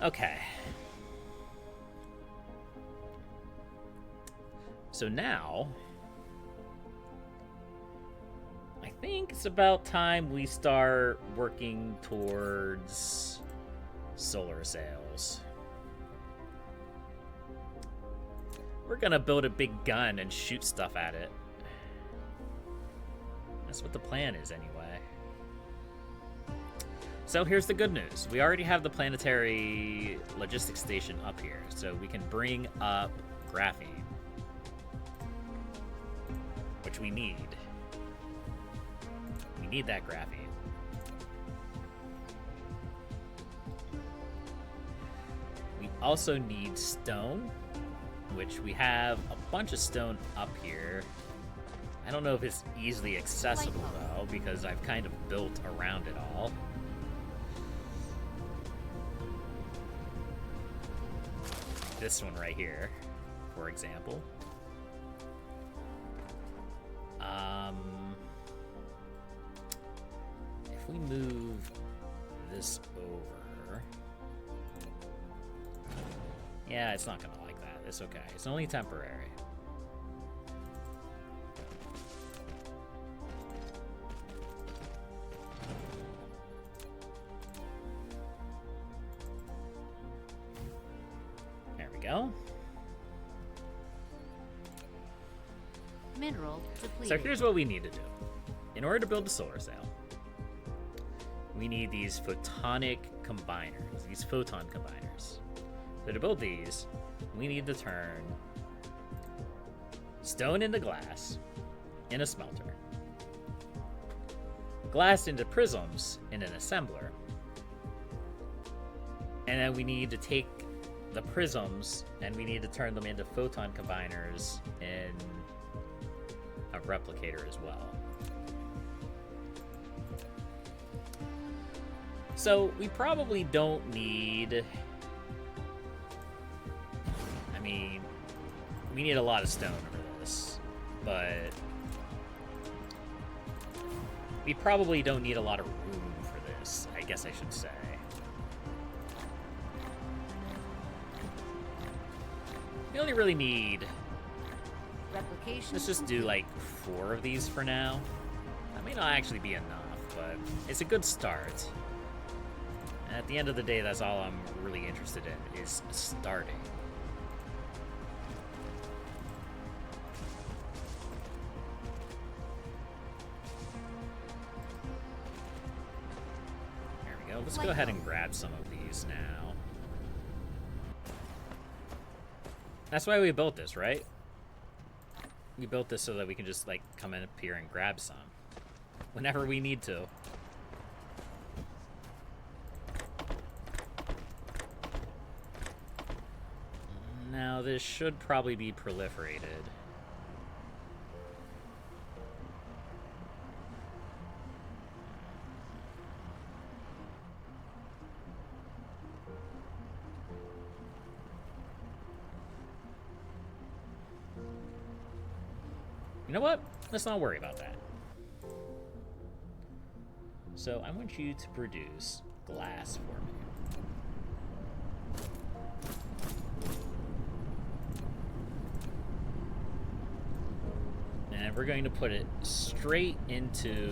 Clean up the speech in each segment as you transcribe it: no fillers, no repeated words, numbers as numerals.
Okay. So now, I think it's about time we start working towards solar sails. We're gonna build a big gun and shoot stuff at it. That's what the plan is anyway. So here's the good news. We already have the planetary logistics station up here, so we can bring up graphene, which we need. We need that graphene. We also need stone, which we have a bunch of stone up here. I don't know if it's easily accessible, though, because I've kind of built around it all. This one right here, for example. If we move this over... Yeah, it's not gonna like that. It's okay. It's only temporary. There we go. Mineral depleted. So here's what we need to do. In order to build a solar sail, we need these photonic combiners, these photon combiners. So to build these, we need to turn stone into glass in a smelter, glass into prisms in an assembler, and then we need to take the prisms and we need to turn them into photon combiners in a replicator as well. So we probably don't need... I mean, we need a lot of stone for this, but we probably don't need a lot of room for this, I guess I should say. We only really need... Replication. Let's just do like 4 of these for now. That may not actually be enough, but it's a good start. And at the end of the day, that's all I'm really interested in, is starting. There we go. Let's go ahead and grab some of these now. That's why we built this, right? We built this so that we can just, like, come in up here and grab some whenever we need to. Now, this should probably be proliferated. You know what? Let's not worry about that. So I want you to produce glass for me. And we're going to put it straight into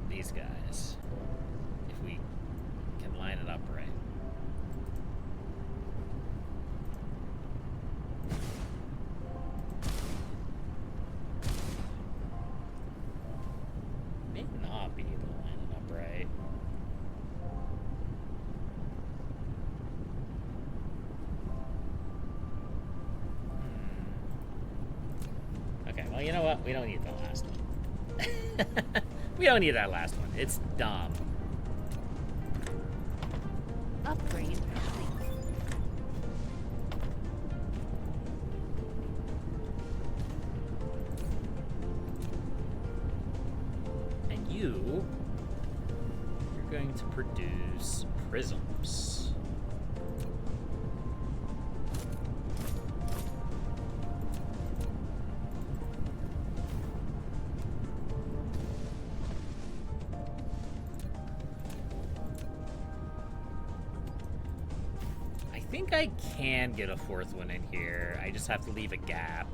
these guys, if we can line it up right. May not be able to line it up right. Okay, well, you know what? We don't need the last one. We don't need that last one. It's dumb. Upgrade complete. And you're going to produce prisms. think I can get a fourth one in here. I just have to leave a gap.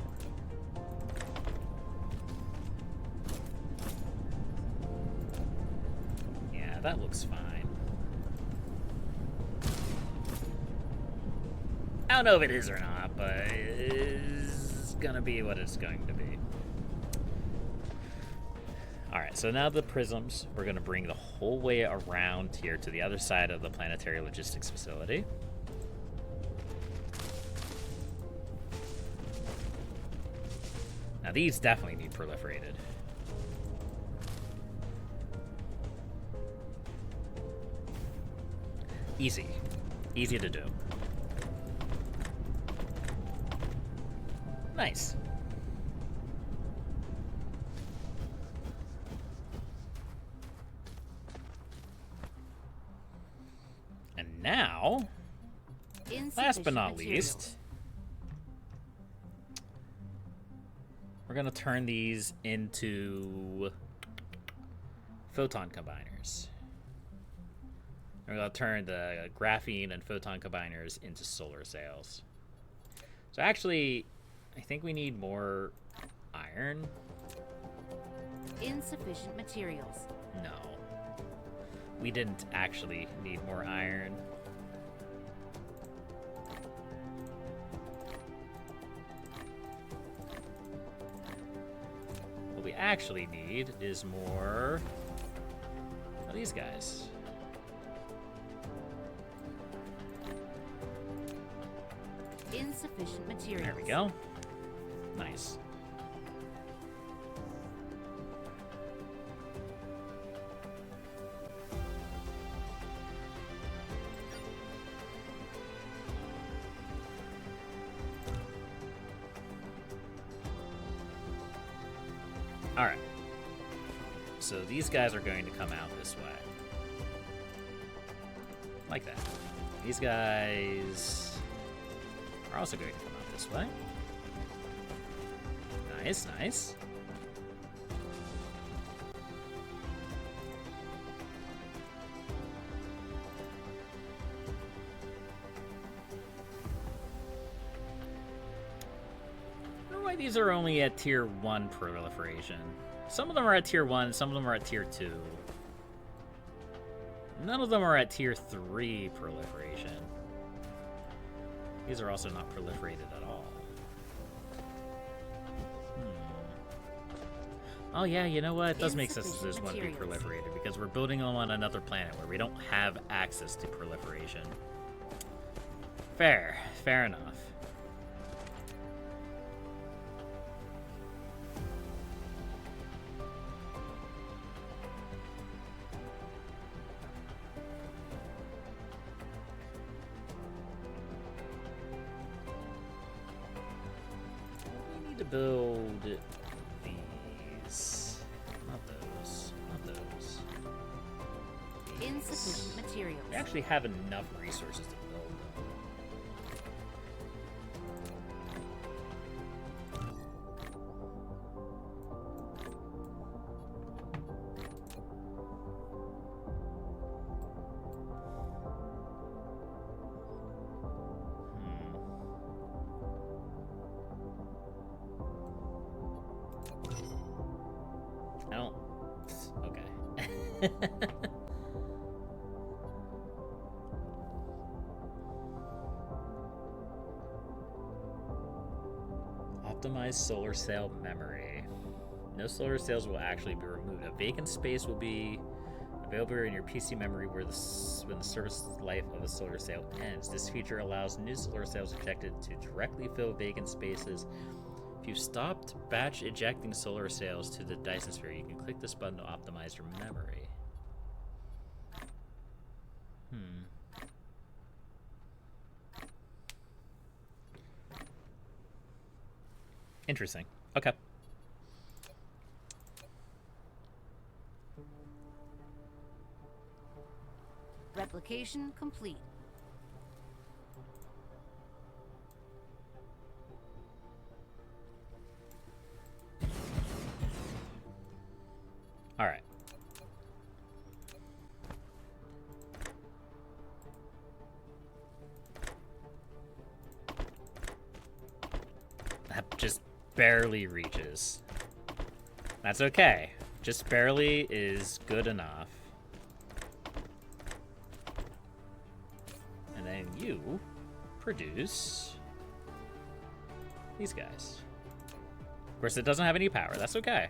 Yeah, that looks fine. I don't know if it is or not, but it's gonna be what it's going to be. Alright, so now the prisms, we're gonna bring the whole way around here to the other side of the planetary logistics facility. Now these definitely need proliferated. Easy. Easy to do. Nice. And now, last but not least, we're going to turn these into photon combiners. We're going to turn the graphene and photon combiners into solar sails. So actually, I think we need more iron. Insufficient materials. No. We didn't actually need more iron. What we actually need is more of these guys. Insufficient materials. There we go. Nice. All right. So these guys are going to come out this way. Like that. These guys are also going to come out this way. Nice, nice. I don't know why these are only at tier 1 proliferation. Some of them are at tier 1, some of them are at tier 2. None of them are at tier 3 proliferation. These are also not proliferated at all. Oh yeah, you know what? It does make sense that this one be proliferated because we're building them on another planet where we don't have access to proliferation. Fair enough. We need to build these. Not those. Not those. Insufficient materials. We actually have enough resources to build them. I don't... Okay. Optimize solar cell memory. No solar cells will actually be removed. A vacant space will be available in your PC memory when the service life of a solar cell ends. This feature allows new solar cells ejected to directly fill vacant spaces. If you've stopped batch ejecting solar cells to the Dyson Sphere, you can click this button to optimize your memory. Interesting. Okay. Replication complete. All right. barely reaches. That's okay. Just barely is good enough. And then you produce these guys. Of course, it doesn't have any power. That's okay.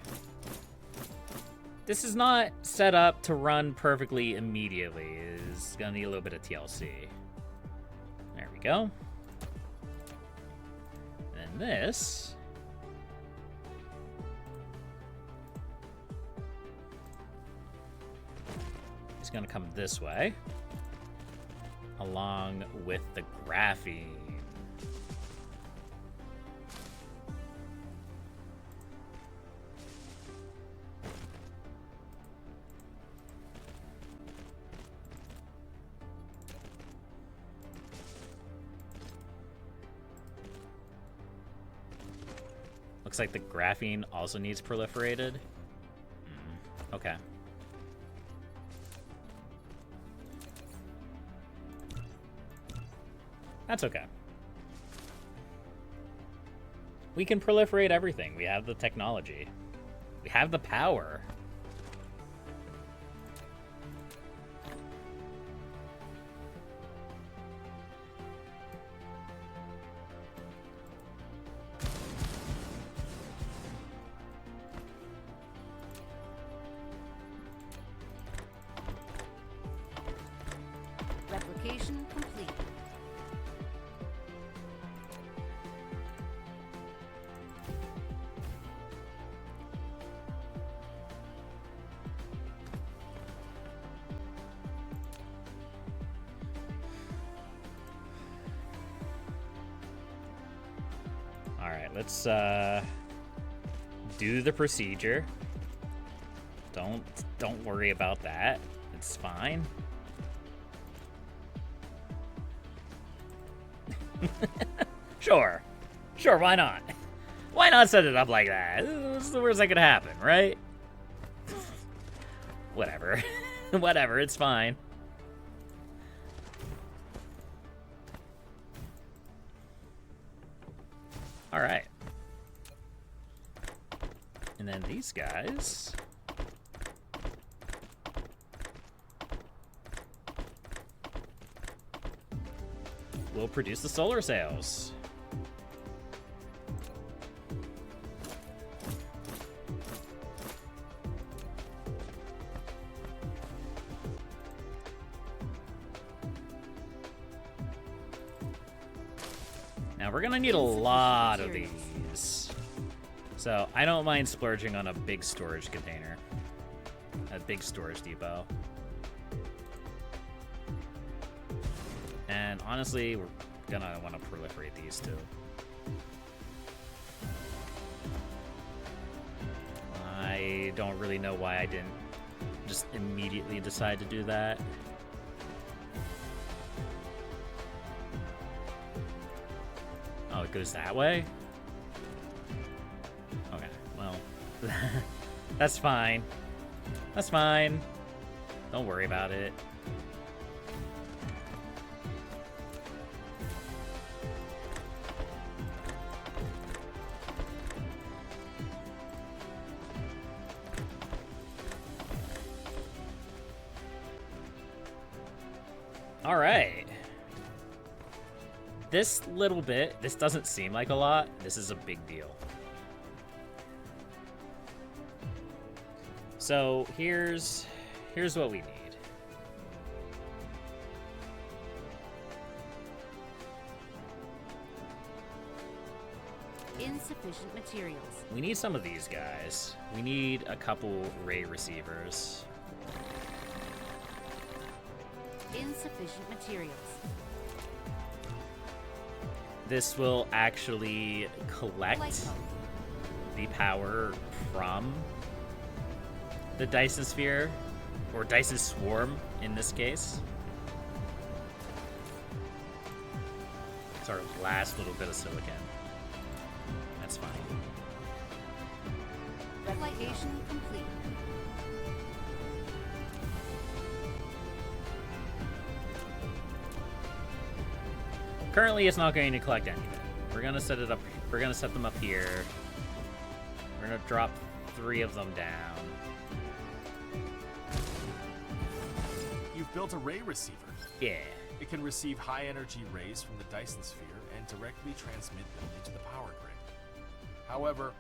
This is not set up to run perfectly immediately. It's gonna need a little bit of TLC. There we go. And then this is gonna come this way, along with the graphene. Looks like the graphene also needs proliferated. Okay. That's okay. We can proliferate everything. We have the technology. We have the power. Replication complete. All right, let's do the procedure. Don't worry about that. It's fine. Sure, why not? Why not set it up like that? This is the worst that could happen, right? Whatever. Whatever, it's fine. All right. And then these guys will produce the solar sails. Now we're gonna need a lot of these. So I don't mind splurging on a big storage container. A big storage depot. And honestly, we're gonna want to proliferate these too. I don't really know why I didn't just immediately decide to do that. Oh, it goes that way? Okay, well, that's fine. That's fine. Don't worry about it. All right. This little bit, this doesn't seem like a lot. This is a big deal. So here's what we need. Insufficient materials. We need some of these guys. We need a couple ray receivers. Insufficient materials. This will actually collect Leecros. the power from the Dyson Sphere, or Dyson Swarm in this case. It's our last little bit of silicon. That's fine. Replication complete. Currently, it's not going to collect anything. We're gonna set it up. We're gonna set them up here. We're gonna drop 3 of them down. You've built a ray receiver. Yeah. It can receive high-energy rays from the Dyson Sphere and directly transmit them into the power grid. However,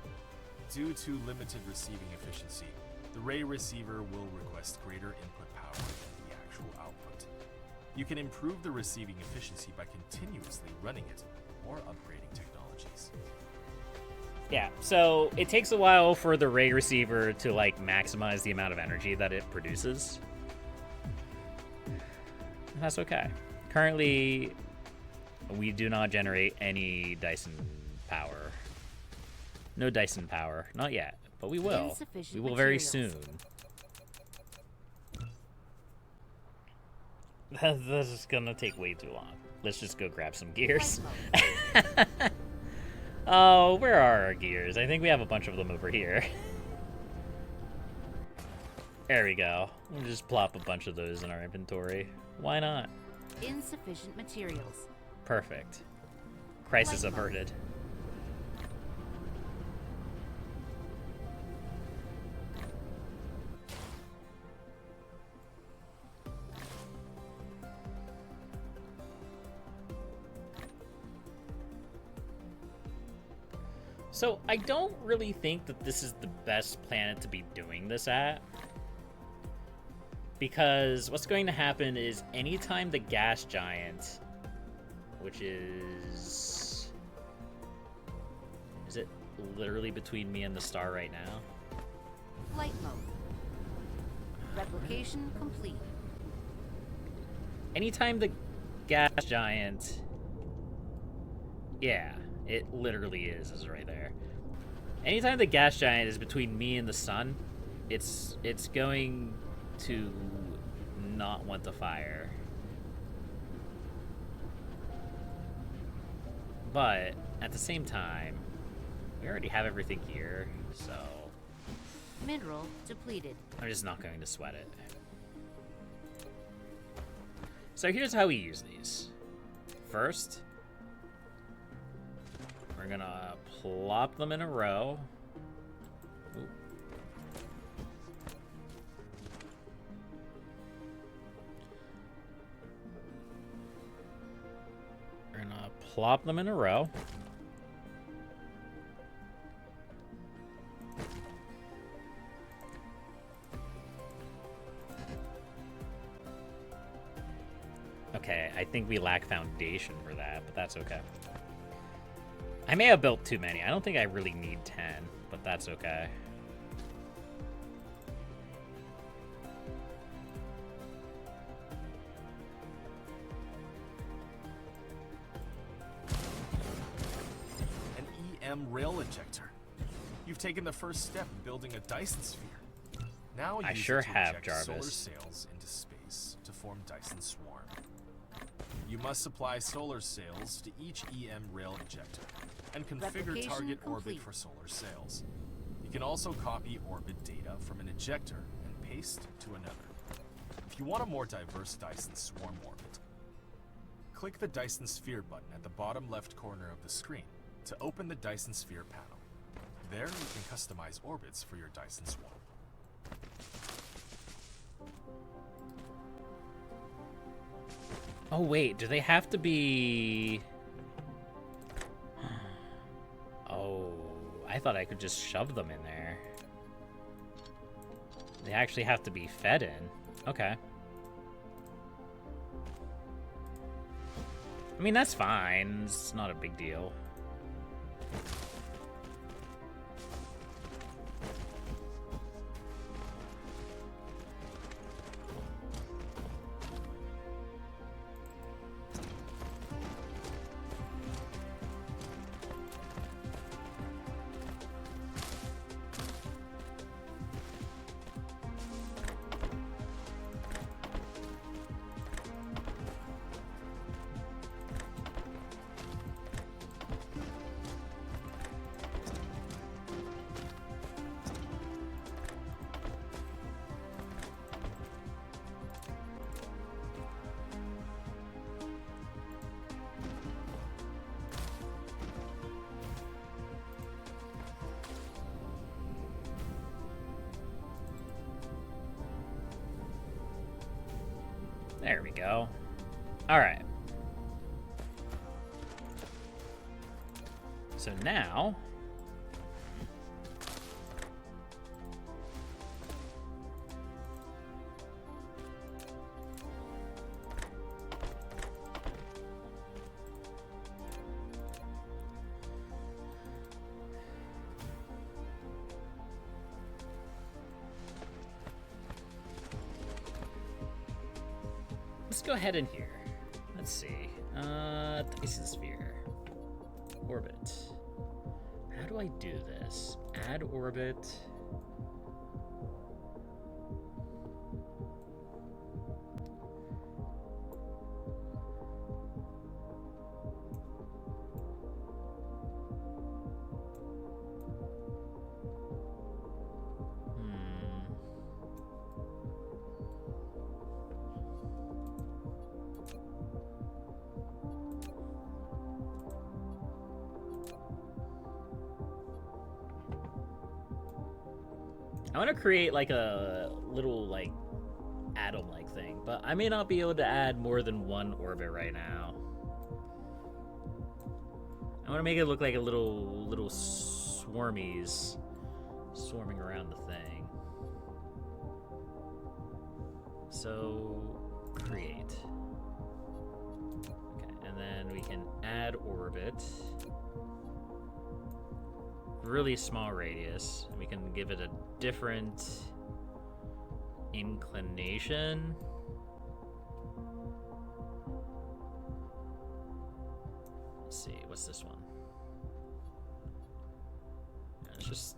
due to limited receiving efficiency, the ray receiver will request greater input power than the actual output. You can improve the receiving efficiency by continuously running it or upgrading technologies. Yeah, so it takes a while for the ray receiver to like maximize the amount of energy that it produces. And that's okay. Currently, we do not generate any Dyson power. No Dyson power. Not yet, but we will. Insufficient We will very materials. soon. This is gonna take way too long. Let's just go grab some gears. Flight mode. Oh, where are our gears? I think we have a bunch of them over here. There we go. We'll just plop a bunch of those in our inventory. Why not? Insufficient materials. Perfect. Crisis Flight mode. averted. So, I don't really think that this is the best planet to be doing this at. Because what's going to happen is anytime the gas giant, which is... Is it literally between me and the star right now? Flight mode. Replication complete. Anytime the gas giant... Yeah, it literally is right there. Anytime the gas giant is between me and the sun, it's going to not want to fire. But at the same time, we already have everything here, so Mineral depleted. I'm just not going to sweat it. So here's how we use these. First, we're gonna plop them in a row. Ooh. We're gonna plop them in a row. Okay, I think we lack foundation for that, but that's okay. I may have built too many. I don't think I really need 10, but that's okay. An EM rail ejector. You've taken the first step in building a Dyson Sphere. Now I use sure it to have, eject solar Jarvis. sails into space to form Dyson Swarm. You must supply solar sails to each EM rail ejector and configure Replication target orbit complete. for solar sails. You can also copy orbit data from an ejector and paste to another. If you want a more diverse Dyson Swarm orbit, click the Dyson Sphere button at the bottom left corner of the screen to open the Dyson Sphere panel. There you can customize orbits for your Dyson Swarm. Oh wait, do they have to be... Oh, I thought I could just shove them in there. They actually have to be fed in. Okay. I mean, that's fine. It's not a big deal. There we go. All right. So now, let's go ahead in here. Let's see. Dyson Sphere. Orbit. How do I do this? Add orbit. I want to create like a little like atom-like thing, but I may not be able to add more than one orbit right now. I want to make it look like a little swarmies swarming around the thing. So create. Okay, and then we can add orbit. Really small radius, and we can give it a different inclination. Let's see, what's this one? It's just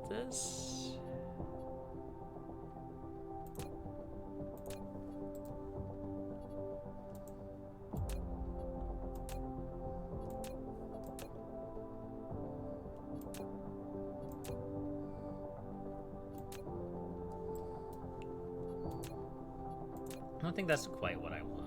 this. I don't think that's quite what I want.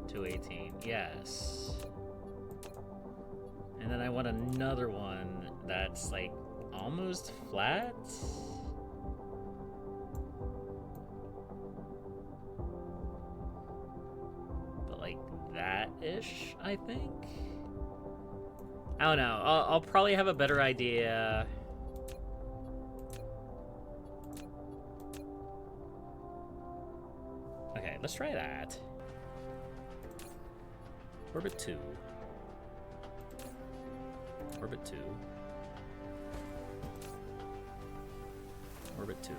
To 18, yes. And then I want another one that's like almost flat. But like that-ish, I think. I don't know. I'll probably have a better idea. Okay, let's try that. Orbit 2. Orbit 2. Orbit 2.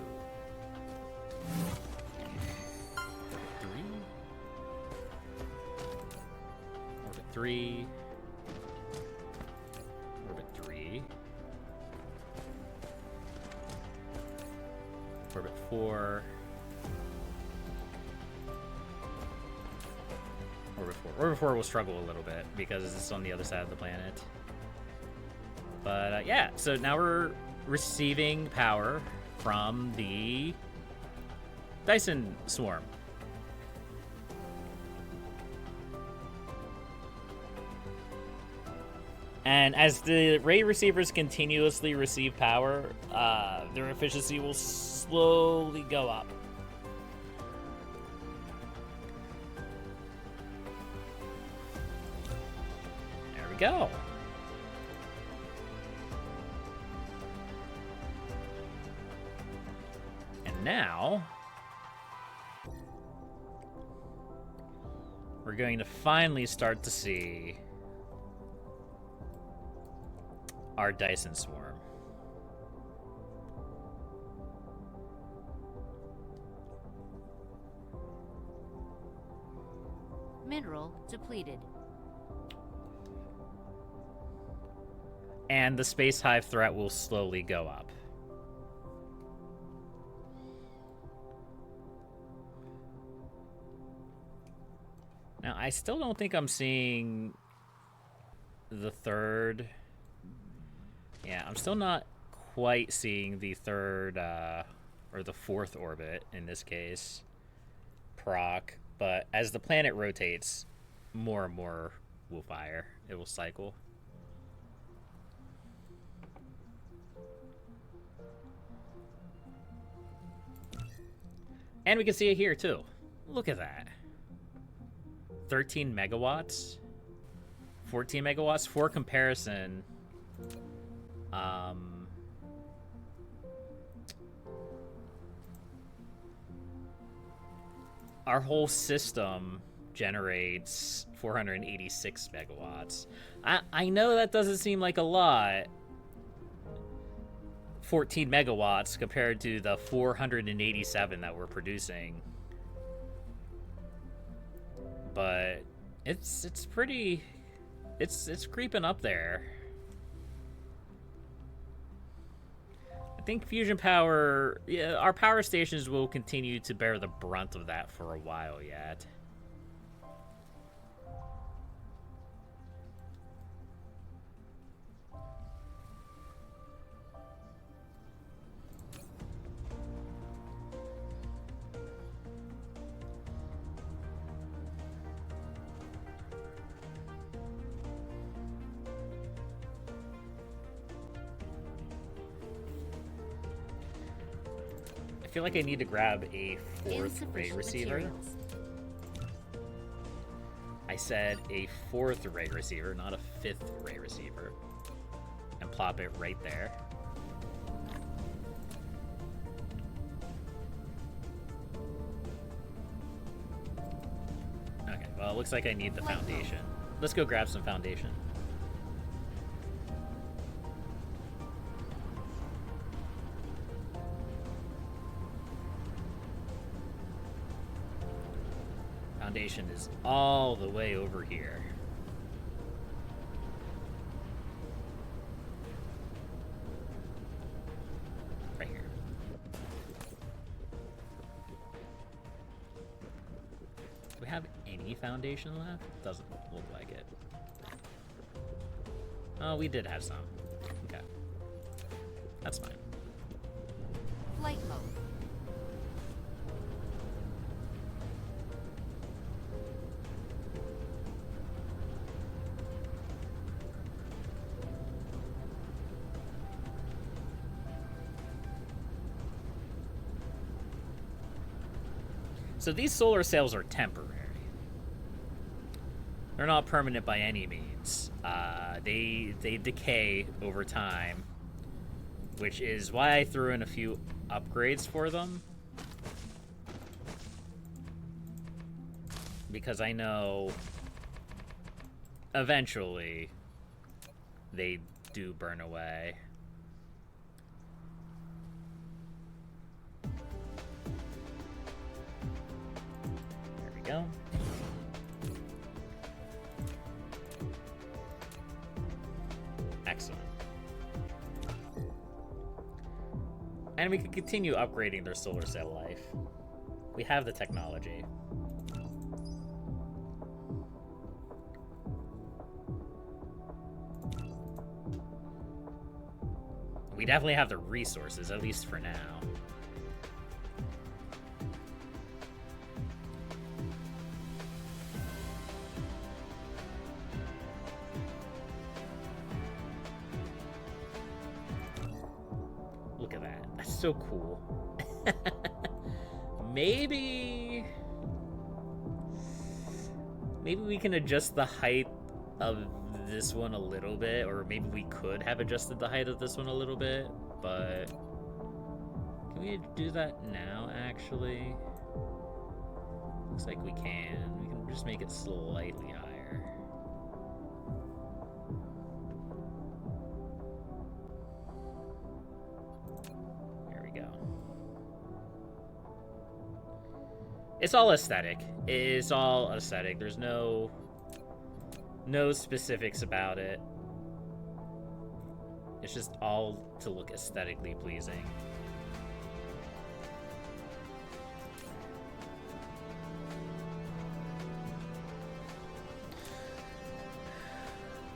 Orbit 3. Orbit 3. Orbit 4. Orbit 4 will struggle a little bit because it's on the other side of the planet. But yeah, so now we're receiving power from the Dyson swarm. And as the ray receivers continuously receive power, their efficiency will slowly go up. Go. And now we're going to finally start to see our Dyson swarm. Mineral depleted. and the space hive threat will slowly go up. Now, I still don't think I'm seeing the third. Yeah, I'm still not quite seeing the third, or the fourth orbit in this case, proc. But as the planet rotates, more and more will fire. It will cycle. And we can see it here, too. Look at that. 13 megawatts. 14 megawatts. For comparison, our whole system generates 486 megawatts. I know that doesn't seem like a lot. 14 megawatts compared to the 487 that we're producing. But it's pretty, it's creeping up there. I think fusion power, yeah, our power stations will continue to bear the brunt of that for a while yet. I feel like I need to grab a fourth ray receiver. Materials. I said a fourth ray receiver, not a fifth ray receiver. And plop it right there. Okay, well, it looks like I need the foundation. Let's go grab some foundation. Foundation is all the way over here. Right here. Do we have any foundation left? Doesn't look like it. Oh, we did have some. Okay. That's fine. Flight mode. So these solar sails are temporary. They're not permanent by any means. They decay over time, which is why I threw in a few upgrades for them. Because I know eventually they do burn away. Go. Excellent. And we can continue upgrading their solar cell life. We have the technology. We definitely have the resources, at least for now. So cool. Maybe we can adjust the height of this one a little bit, or maybe we could have adjusted the height of this one a little bit, but can we do that now, actually? Looks like we can. We can just make it slightly higher. It's all aesthetic. It's all aesthetic. There's no specifics about it. It's just all to look aesthetically pleasing.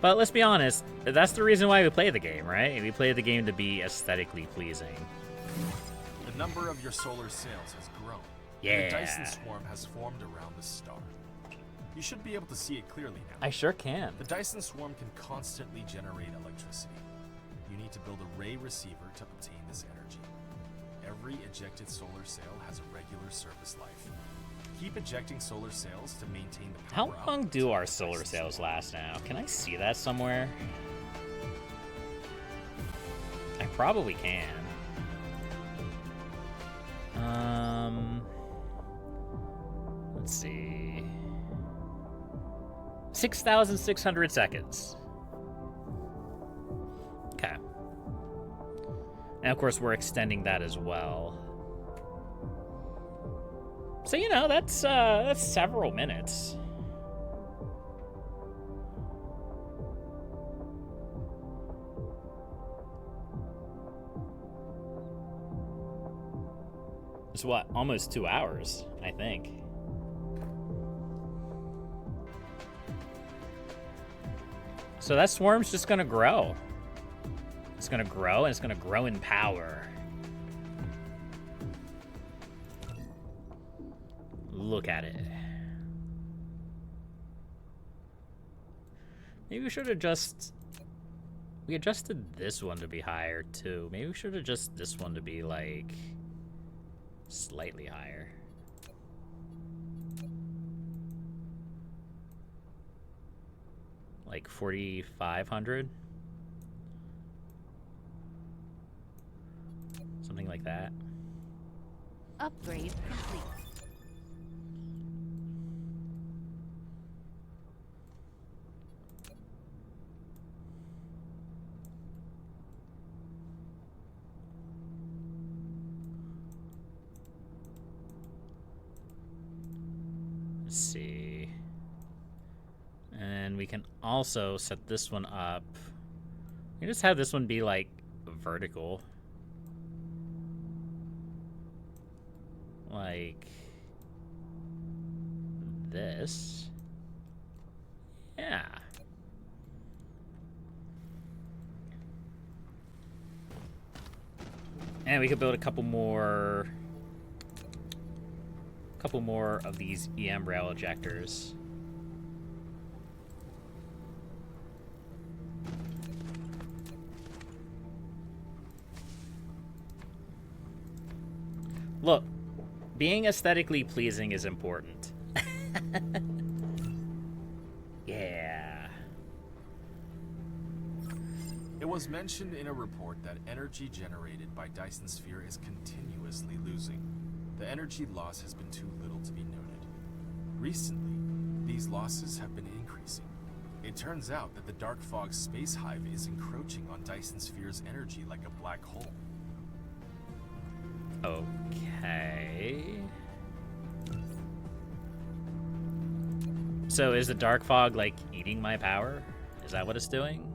But let's be honest, that's the reason why we play the game, right? We play the game to be aesthetically pleasing. The number of your solar sails has grown. Yeah. The Dyson swarm has formed around the star. You should be able to see it clearly now. I sure can. The Dyson swarm can constantly generate electricity. You need to build a ray receiver to obtain this energy. Every ejected solar sail has a regular service life. Keep ejecting solar sails to maintain the power. How long do our solar sails last now? Can I see that somewhere? I probably can. Let's see. 6,600 seconds. Okay. And of course, we're extending that as well. So, you know, that's several minutes. It's what, almost 2 hours, I think. So that swarm's just gonna grow. It's gonna grow, and it's gonna grow in power. Look at it. Maybe we should adjust... We adjusted this one to be higher, too. Maybe we should adjust this one to be, like, slightly higher. Like 4,500? Something like that. Upgrade complete. Let's see. And we can also set this one up. We just have this one be like vertical. Like this. Yeah. And we could build a couple more of these EM rail ejectors. Look, being aesthetically pleasing is important. Yeah. It was mentioned in a report that energy generated by Dyson Sphere is continuously losing. The energy loss has been too little to be noted. Recently, these losses have been increasing. It turns out that the dark fog space hive is encroaching on Dyson Sphere's energy like a black hole. Okay. So is the dark fog like eating my power? Is that what it's doing?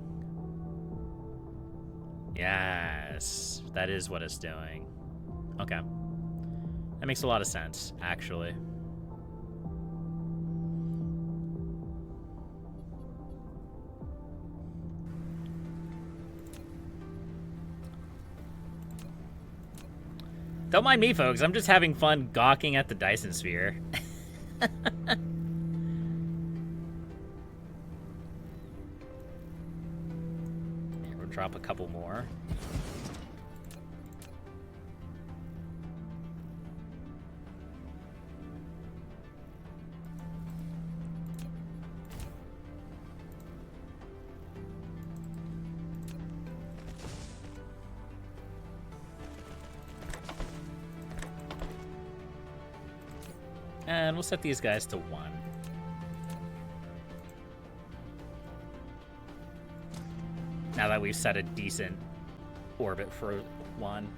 Yes, that is what it's doing. Okay. That makes a lot of sense, actually. Don't mind me, folks. I'm just having fun gawking at the Dyson Sphere. Here, we'll drop a couple more. And we'll set these guys to 1. Now that we've set a decent orbit for 1.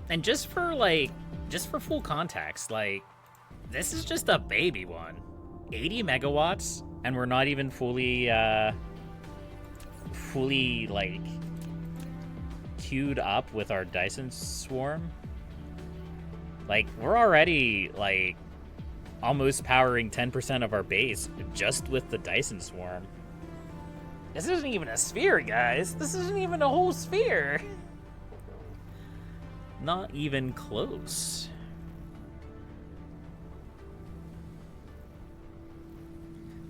And just for full context, like, this is just a baby one. 80 megawatts, and we're not even fully, like, queued up with our Dyson swarm. Like, we're already, like, almost powering 10% of our base just with the Dyson swarm. This isn't even a sphere, guys. This isn't even a whole sphere. Not even close.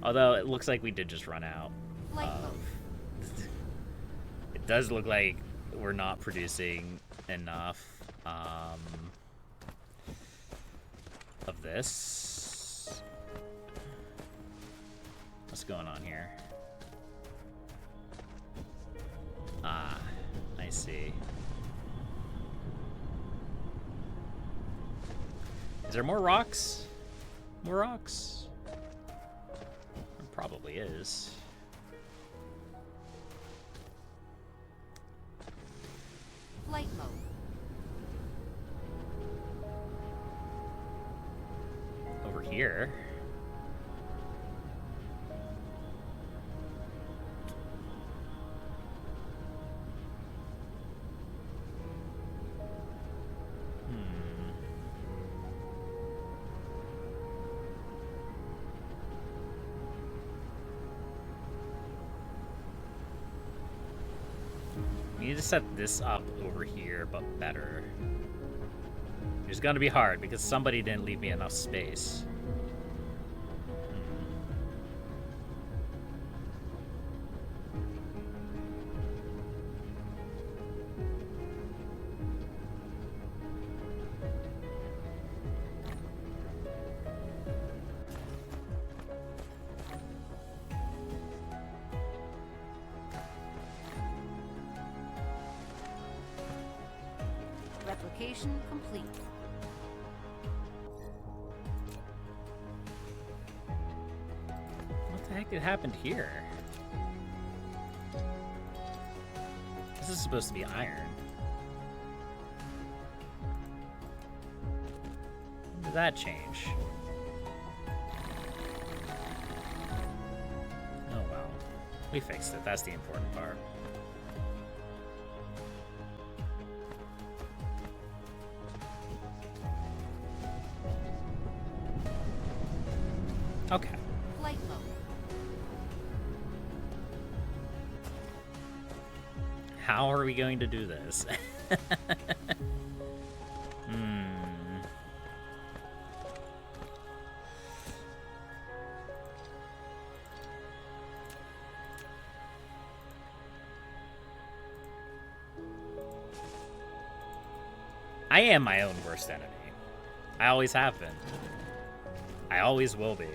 Although it looks like we did just run out of... It does look like we're not producing enough of this. What's going on here? Ah, I see. Is there more rocks? More rocks? There probably is. Flight mode. Over here. We need to set this up over here, but better. It's gonna be hard because somebody didn't leave me enough space. Replication complete. What the heck had happened here? This is supposed to be iron. When did that change? Oh well. We fixed it. That's the important part. Okay. Flight mode. How are we going to do this? I am my own worst enemy. I always have been. I always will be.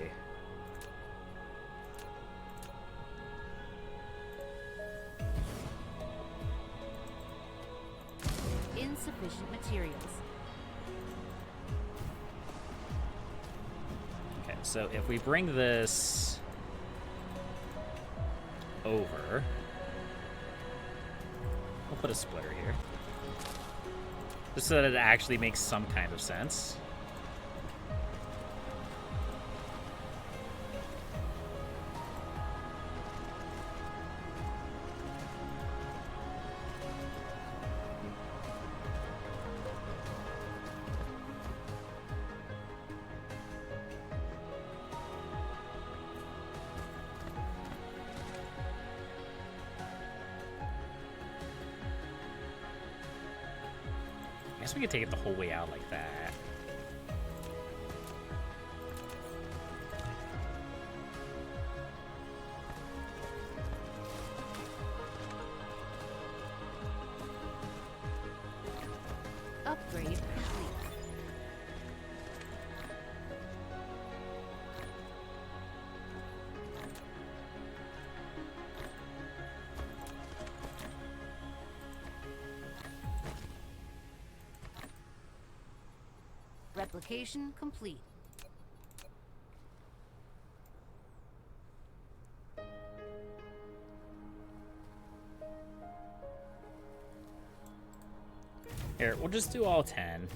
Insufficient materials. Okay, so if we bring this over, we'll put a splitter here. Just so that it actually makes some kind of sense. I guess we could take it the whole way out like that. Upgrade complete. Replication complete. Here, we'll just do all 10.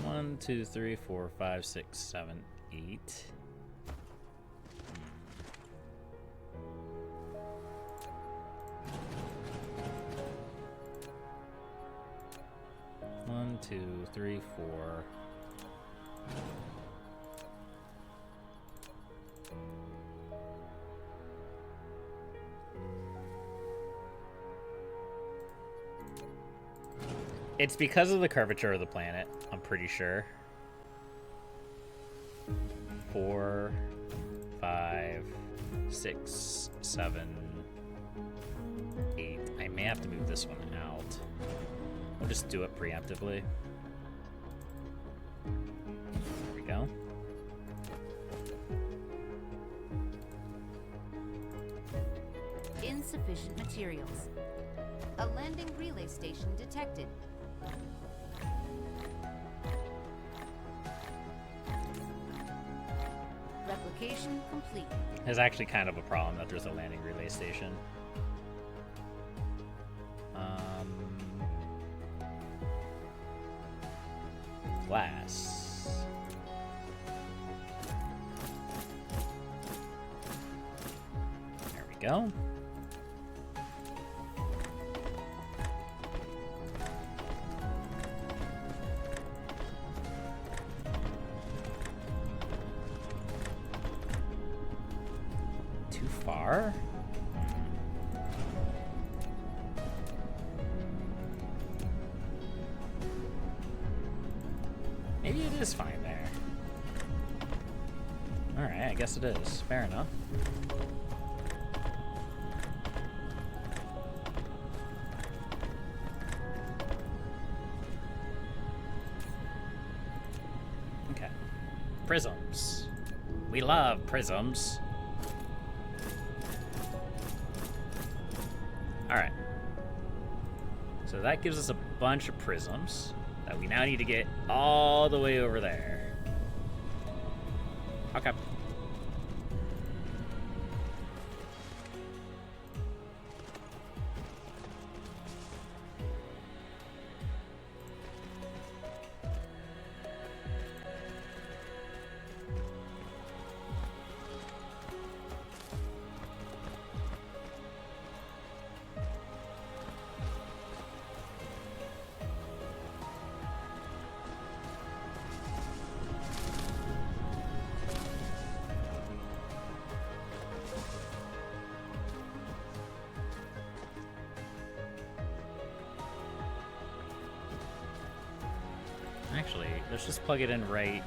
One, two, three, 4, 5, 6, 7, 8. One, two, three, 4. It's because of the curvature of the planet, I'm pretty sure. 4, 5, 6, 7, 8. I may have to move this one out. We'll just do it preemptively. There we go. Insufficient materials. A landing relay station detected. Replication complete. It's actually kind of a problem that there's a landing relay station. Glass. There we go. Too far? Maybe it is fine there. Alright, I guess it is. Fair enough. Okay. Prisms. We love prisms. Alright. So that gives us a bunch of prisms that we now need to get all the way over there. Okay. Actually, let's just plug it in right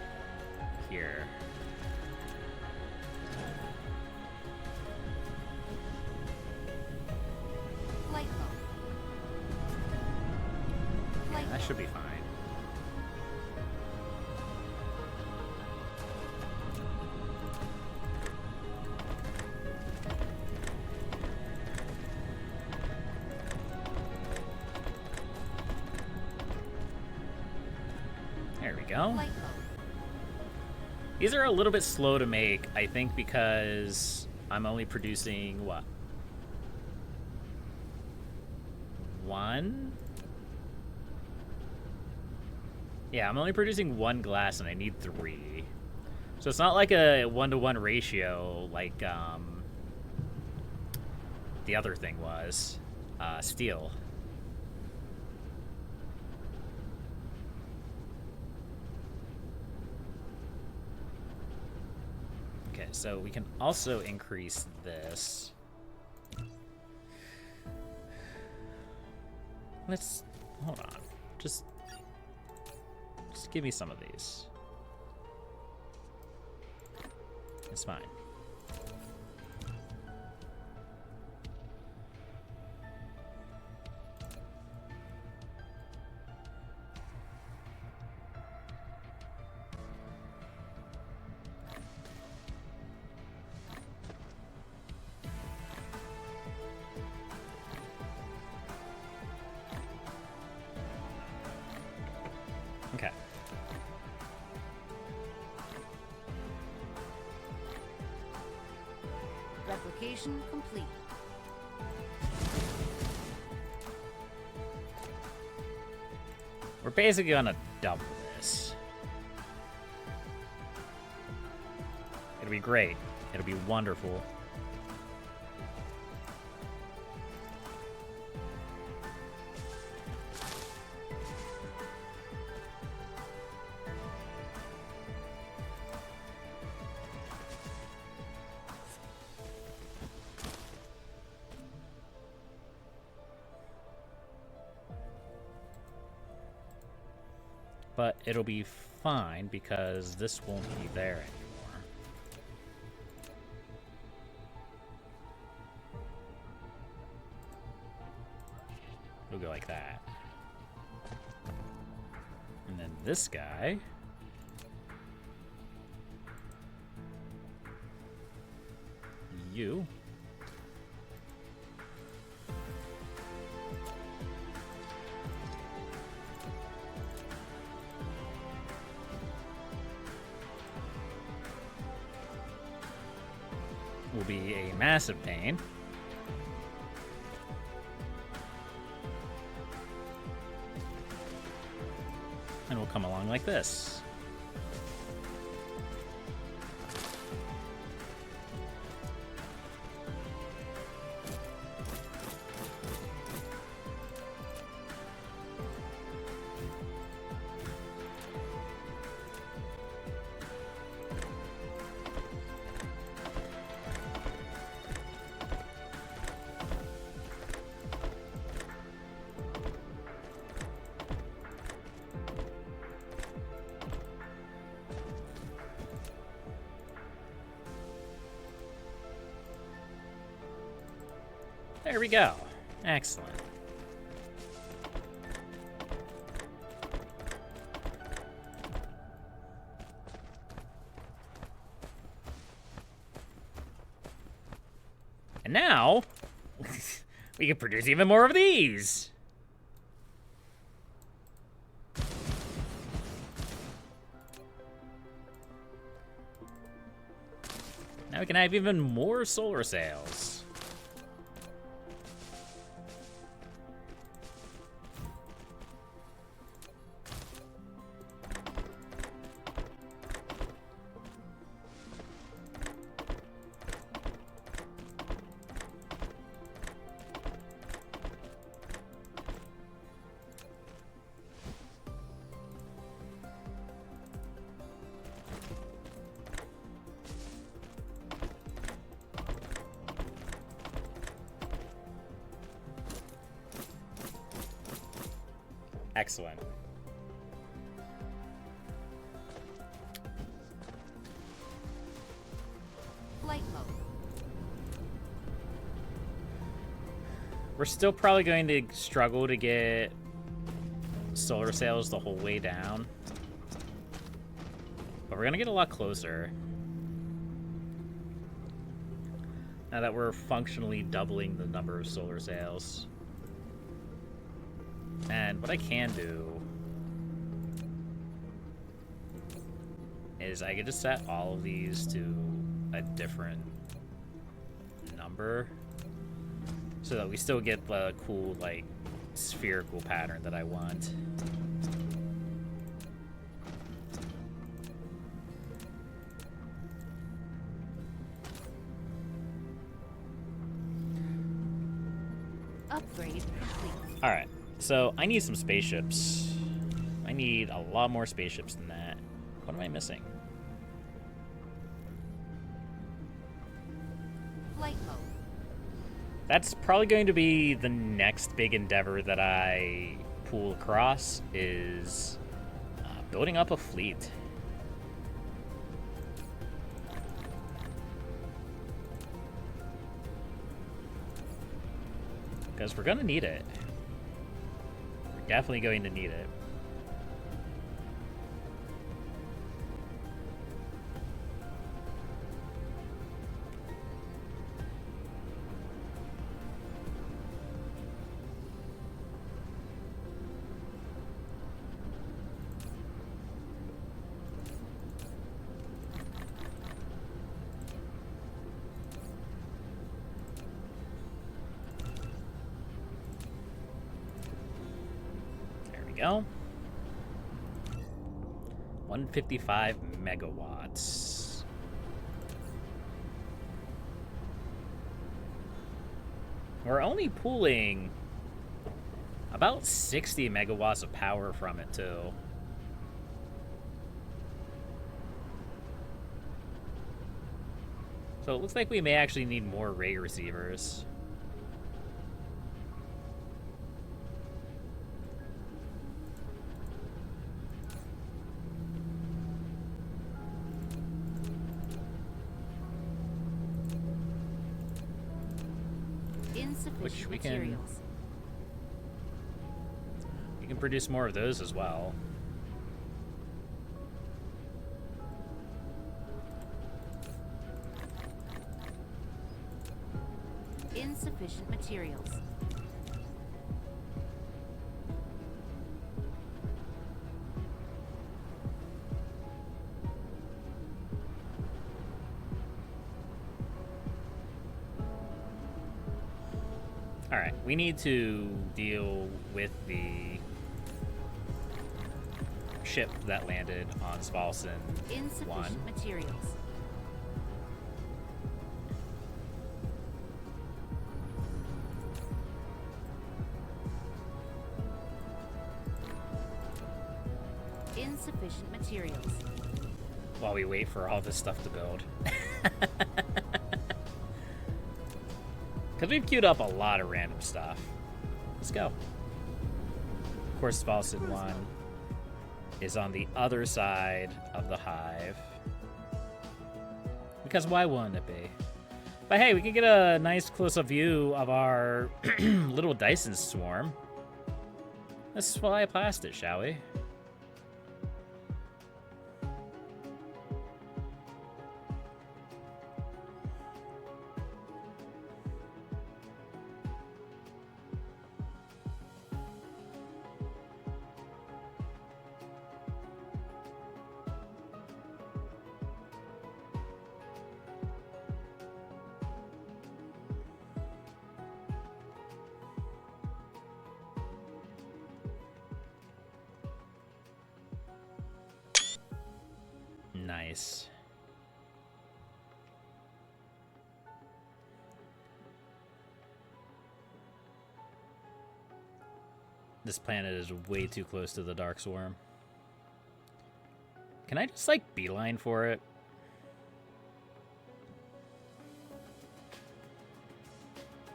here. Light bulb. Light That should be fine. There we go. Light bulb. These are a little bit slow to make, I think, because I'm only producing, what? 1? Yeah, I'm only producing 1 glass and I need 3. So it's not like a 1-to-1 ratio like the other thing was, steel. Okay, so we can also increase this. Let's, hold on, just give me some of these. It's fine. Okay. station complete. We're basically gonna double this. It'll be great. It'll be wonderful. But it'll be fine because this won't be there anymore. It'll go like that. And then this guy you will be a massive pain. And we'll come along like this. There we go. Excellent. And now, we can produce even more of these. Now we can have even more solar sails. Excellent. Flight mode. We're still probably going to struggle to get solar sails the whole way down. But we're going to get a lot closer. Now that we're functionally doubling the number of solar sails. And what I can do is I could just set all of these to a different number so that we still get the cool, like, spherical pattern that I want. Upgrade complete. Alright, so I need some spaceships. I need a lot more spaceships than that. What am I missing? Flight mode. That's probably going to be the next big endeavor that I pull across, is building up a fleet. Because we're going to need it. We're definitely going to need it. we go. 155 megawatts. We're only pulling about 60 megawatts of power from it, too. So it looks like we may actually need more ray receivers. Which we can produce more of those as well. Insufficient materials. Alright, we need to deal with the ship that landed on Svalson 1. Insufficient materials. Insufficient materials. While we wait for all this stuff to build. Because we've queued up a lot of random stuff. Let's go. Of course, Svalson 1 is on the other side of the hive. Because why wouldn't it be? But hey, we can get a nice close-up view of our little Dyson swarm. Let's fly past it, shall we? Nice. This planet is way too close to the Dark Swarm. Can I just, like, beeline for it?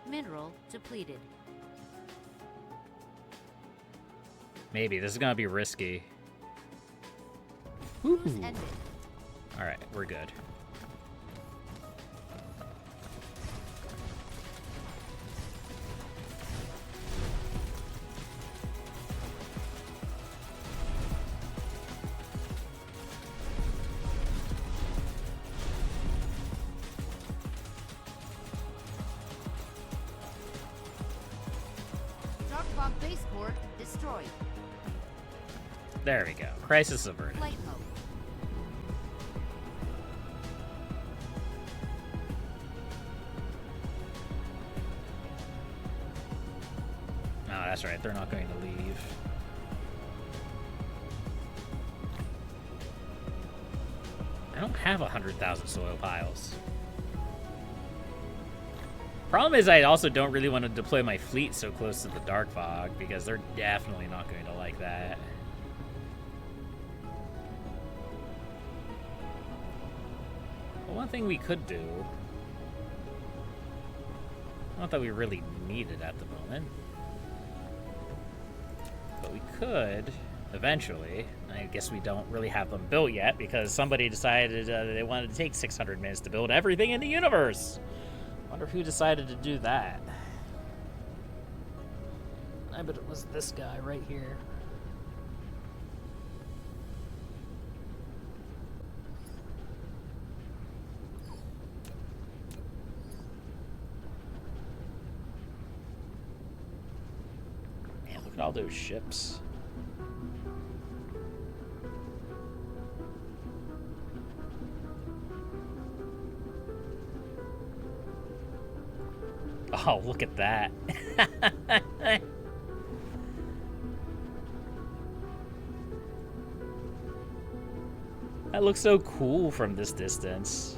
Mineral depleted. Maybe. This is gonna be risky. Cruise ended. Alright, we're good. Darkfog baseport destroyed. There we go. Crisis averted. Flight mode. Oh, that's right. They're not going to leave. I don't have 100,000 soil piles. Problem is, I also don't really want to deploy my fleet so close to the Dark Fog, because they're definitely not going to like that. But one thing we could do, not that we really need it at the moment, but we could eventually. I guess we don't really have them built yet because somebody decided they wanted to take 600 minutes to build everything in the universe. Wonder who decided to do that. I bet it was this guy right here. Man, look at all those ships. Oh, look at that. That looks so cool from this distance.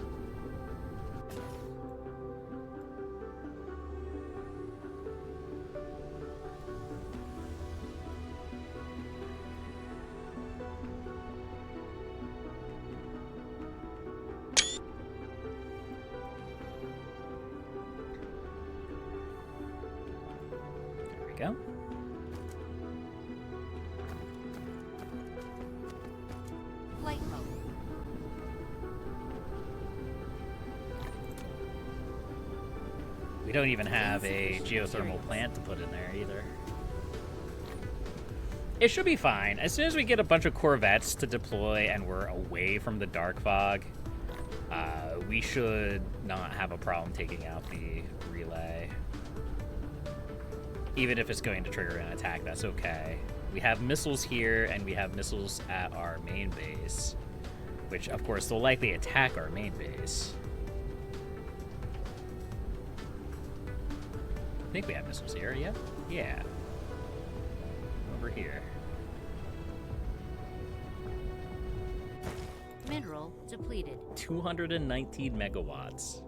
There we go. Flight mode. We don't even have a geothermal plant to put in there either. It should be fine. As soon as we get a bunch of Corvettes to deploy and we're away from the dark fog, we should not have a problem taking out the relay. Even if it's going to trigger an attack, that's okay. We have missiles here, and we have missiles at our main base, which, of course, they'll likely attack our main base. I think we have missiles here, yeah? Yeah. Over here. Mineral depleted. 219 megawatts.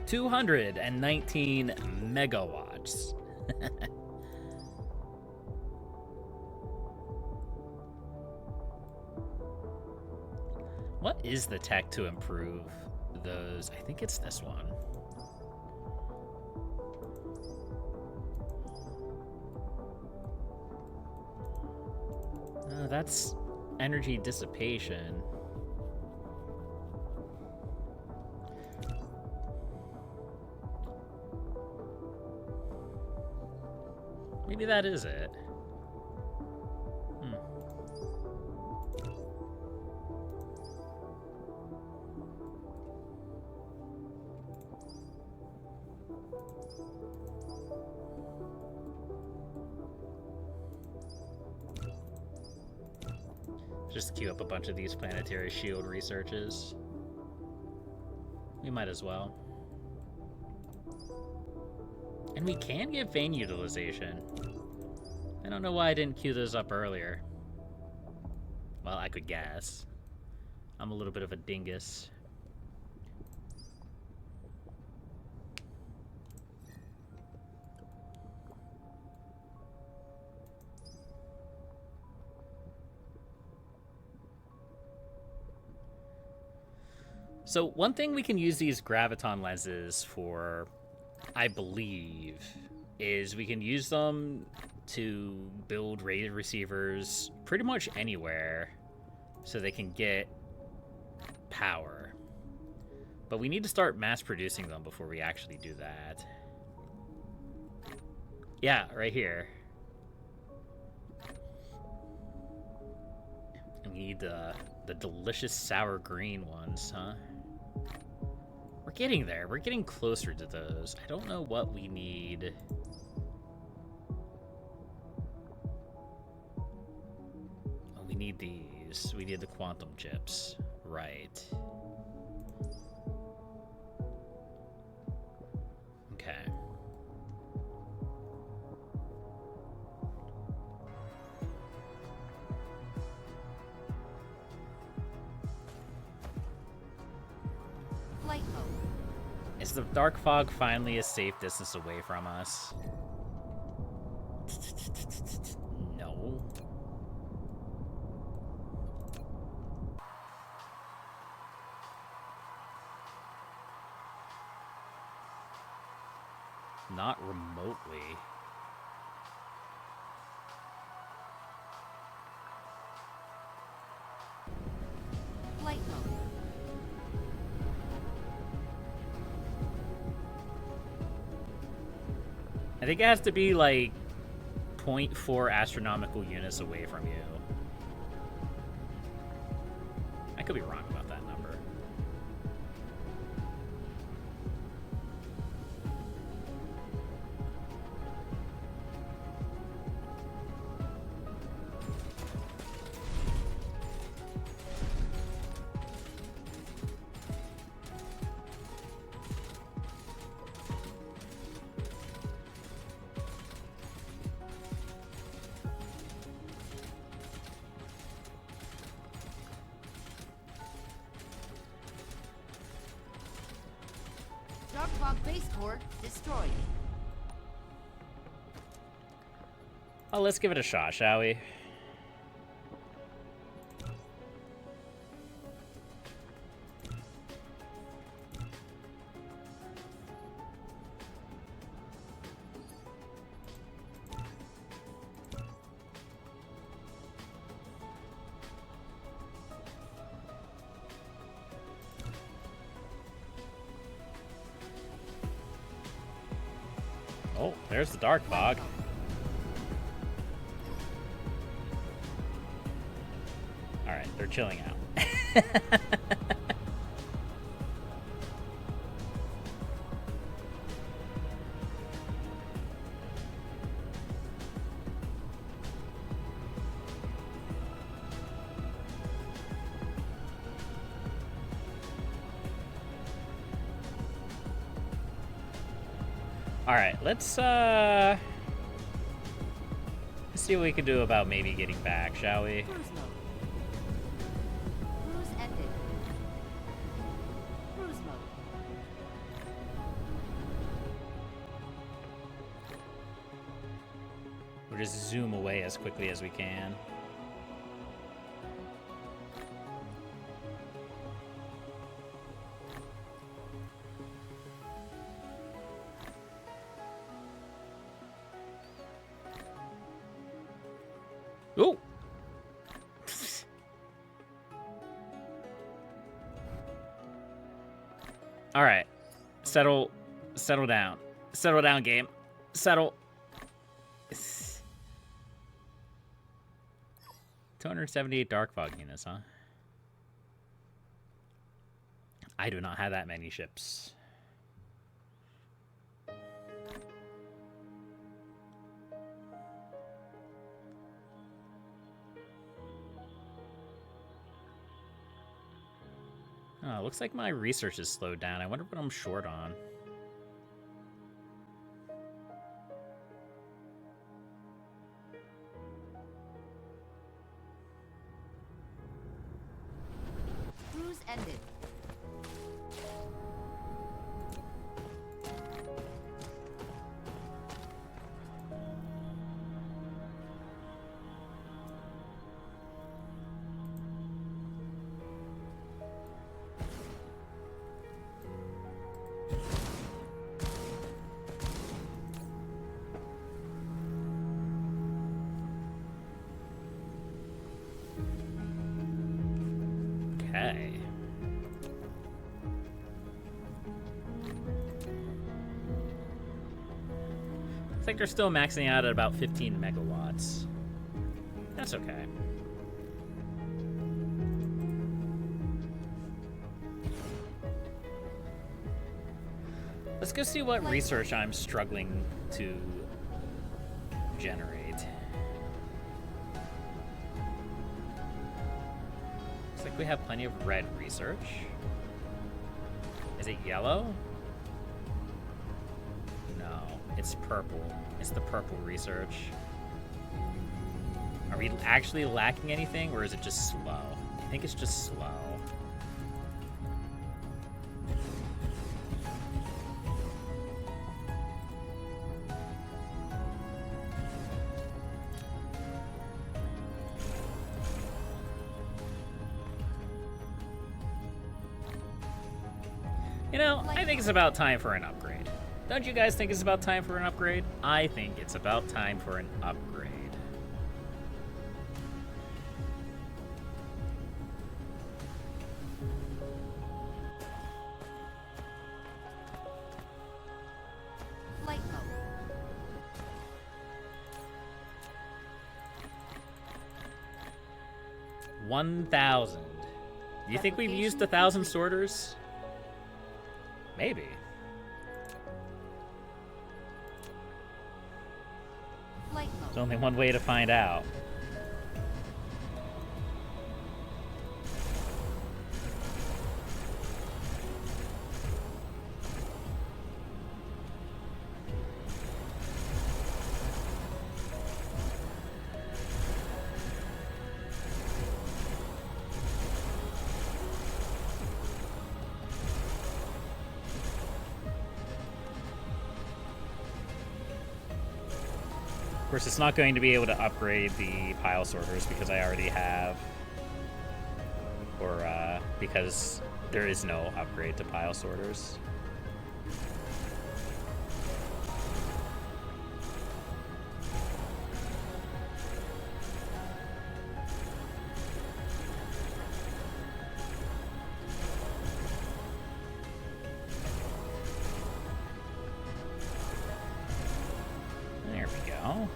$219 megawatts. What is the tech to improve those? I think it's this one. That's energy dissipation. Maybe that is it. Just queue up a bunch of these planetary shield researches. We might as well. And we can get vein utilization. I don't know why I didn't queue those up earlier. Well, I could guess. I'm a little bit of a dingus. So one thing we can use these graviton lenses for, I believe, is we can use them to build radio receivers pretty much anywhere so they can get power. But we need to start mass producing them before we actually do that. Yeah, right here. We need the delicious sour green ones, huh? We're getting there. We're getting closer to those. I don't know what we need. Oh, we need these. We need the quantum chips. Right. Okay. Flight mode. Is the dark fog finally a safe distance away from us? No. Not remotely. Flight mode. I think it has to be like 0.4 astronomical units away from you. I could be wrong about that number. Spaceport destroyed. Well, let's give it a shot, shall we? Oh, there's the dark fog. Alright, they're chilling out. Alright, let's see what we can do about maybe getting back, shall we? Cruise mode. Cruise ended. Cruise mode. We'll just zoom away as quickly as we can. Ooh! Alright. Settle down. Settle down, game. Settle. 278 dark fog units, huh? I do not have that many ships. Oh, looks like my research is slowed down. I wonder what I'm short on. Cruise ended. Okay. Looks like they're still maxing out at about 15 megawatts. That's okay. Let's go see what research I'm struggling to generate. Looks like we have plenty of red research. Is it yellow? No, it's purple. It's the purple research. Are we actually lacking anything, or is it just slow? I think it's just slow. You know, I think it's about time for an upgrade. Don't you guys think it's about time for an upgrade? I think it's about time for an upgrade. Flight mode. 1,000. Do you think we've used 1,000 sorters? Maybe. Flight mode. There's only one way to find out. course, it's not going to be able to upgrade the pile sorters because I already have, or because there is no upgrade to pile sorters. There we go.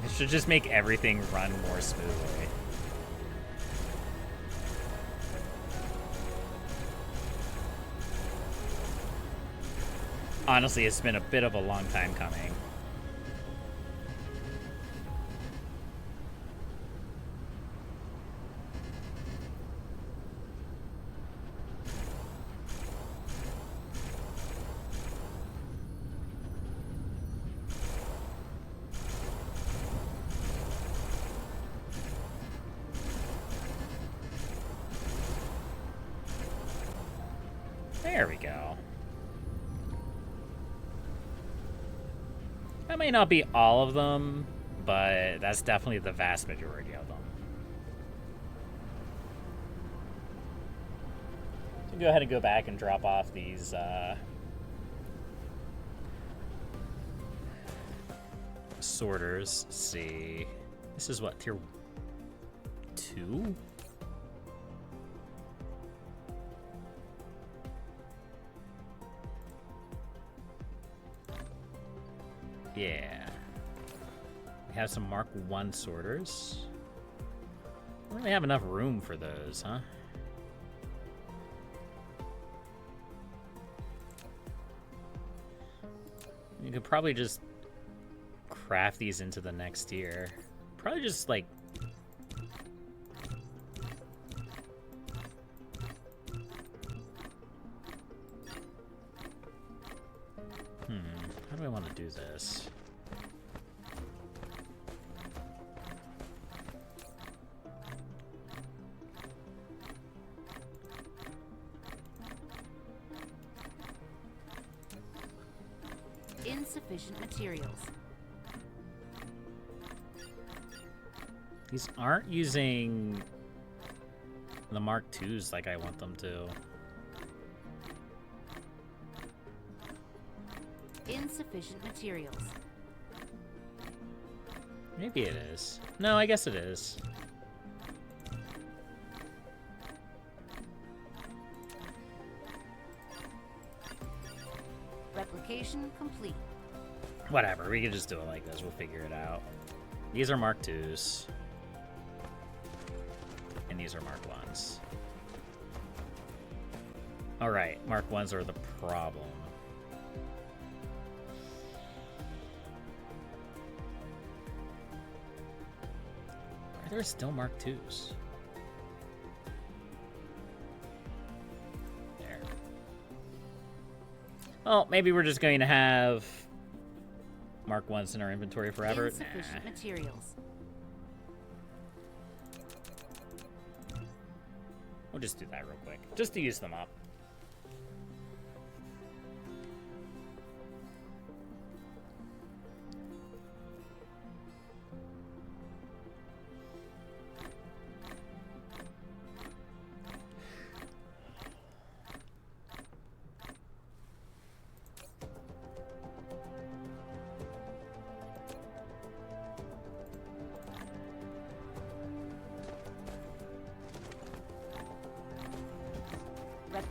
It should just make everything run more smoothly. Honestly, it's been a bit of a long time coming. There we go. That may not be all of them, but that's definitely the vast majority of them. So go ahead and go back and drop off these sorters. Let's see. This is what, tier 2? Yeah. We have some Mark 1 sorters. Don't really have enough room for those, huh? You could probably just craft these into the next tier. Probably just like how do I want to do this? Insufficient materials. These aren't using the Mark IIs like I want them to. Insufficient materials. Maybe it is. No, I guess it is. Replication complete. Whatever, we can just do it like this. We'll figure it out. These are Mark IIs. And these are Mark 1s. Alright, Mark 1s are the problem. Are there still Mark IIs? There. Oh, maybe we're just going to have Mark 1s in our inventory forever? Insufficient materials. We'll just do that real quick, just to use them up.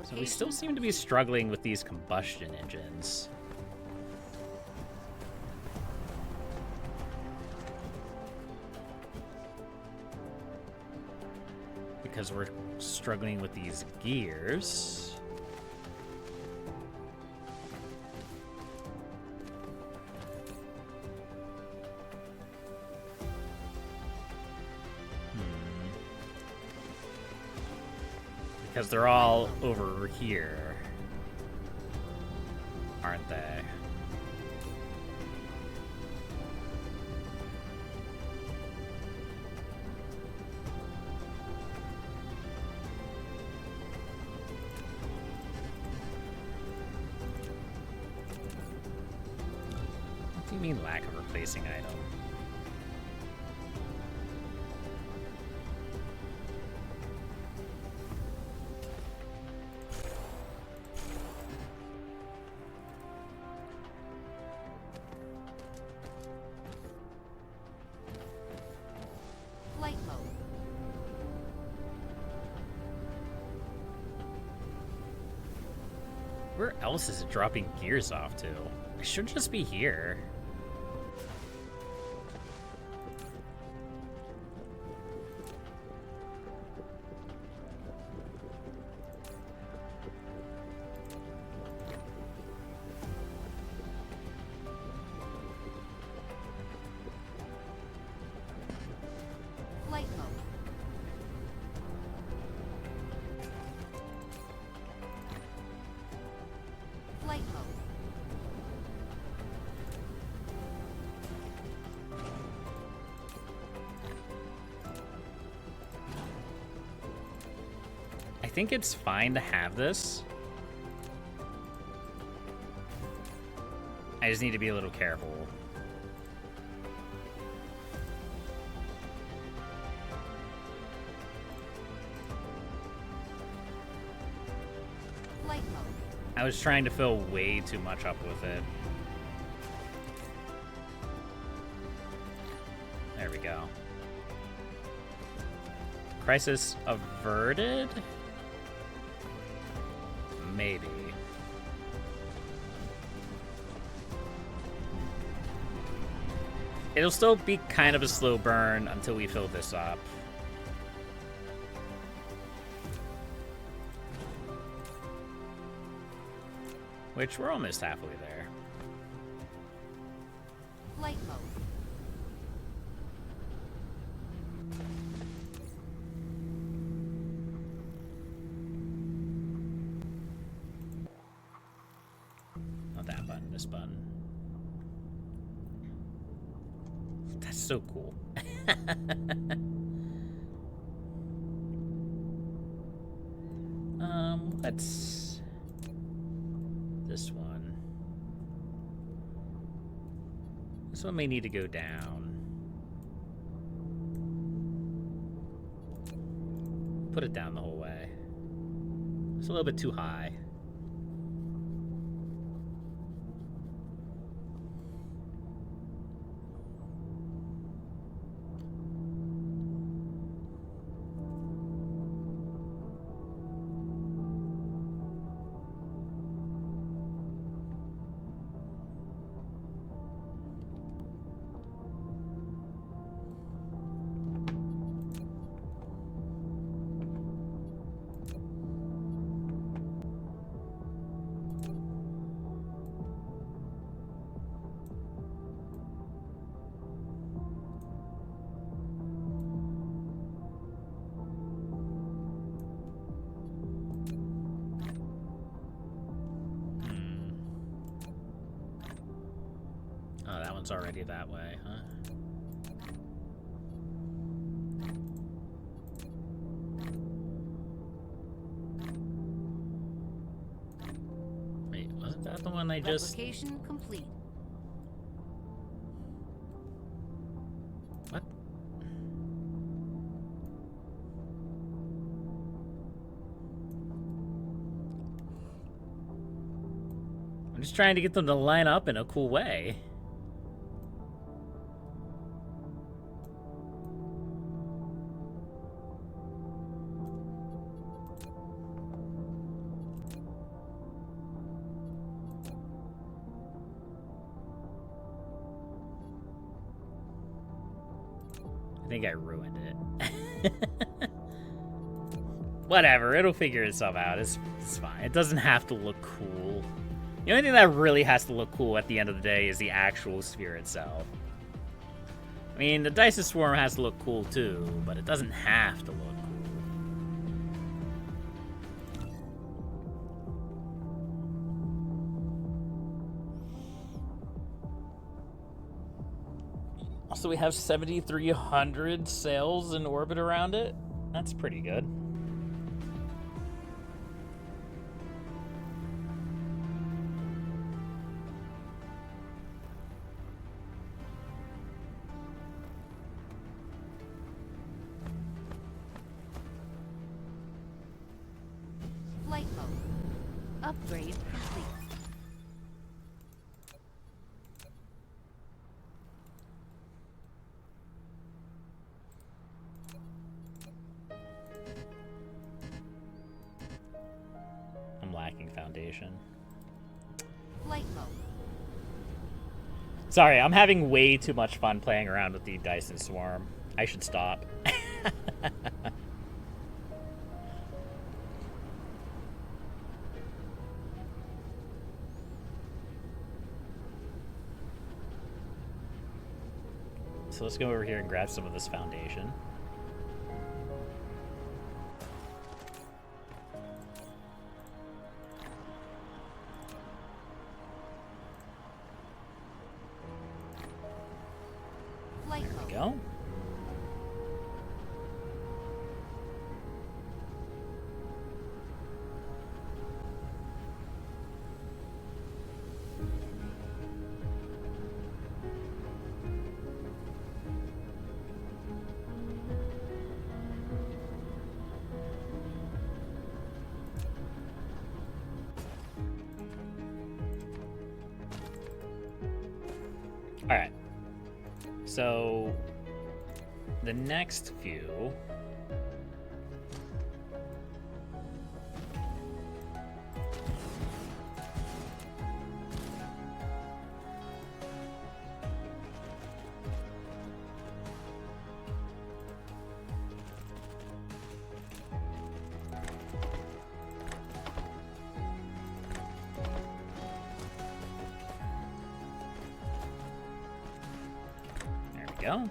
So we still seem to be struggling with these combustion engines. Because we're struggling with these gears. Because they're all over here, aren't they? do you mean lack of replacing item? Flight mode. Where else is it dropping gears off to? It should just be here. Flight mode. Flight mode. I think it's fine to have this. I just need to be a little careful. Flight mode. I was trying to fill way too much up with it. There we go. Crisis averted? Maybe. It'll still be kind of a slow burn until we fill this up. Which we're almost halfway there. Flight mode. Not that button, this button. That's so cool. Let's... This one. This one may need to go down. Put it down the whole way. It's a little bit too high. Oh, that one's already that way, huh? Wait, wasn't that the one I just... Replication complete. What? I'm just trying to get them to line up in a cool way. I think I ruined it. Whatever, it'll figure itself out. It's fine. It doesn't have to look cool. The only thing that really has to look cool at the end of the day is the actual sphere itself. I mean, the Dyson Swarm has to look cool too, but it doesn't have to look cool. Also, we have 7,300 sails in orbit around it. That's pretty good. Upgrade complete. I'm lacking foundation. Flight mode. Sorry, I'm having way too much fun playing around with the Dyson Swarm. I should stop. So let's go over here and grab some of this foundation. Flight There we mode. go. All right. So the next few there we go.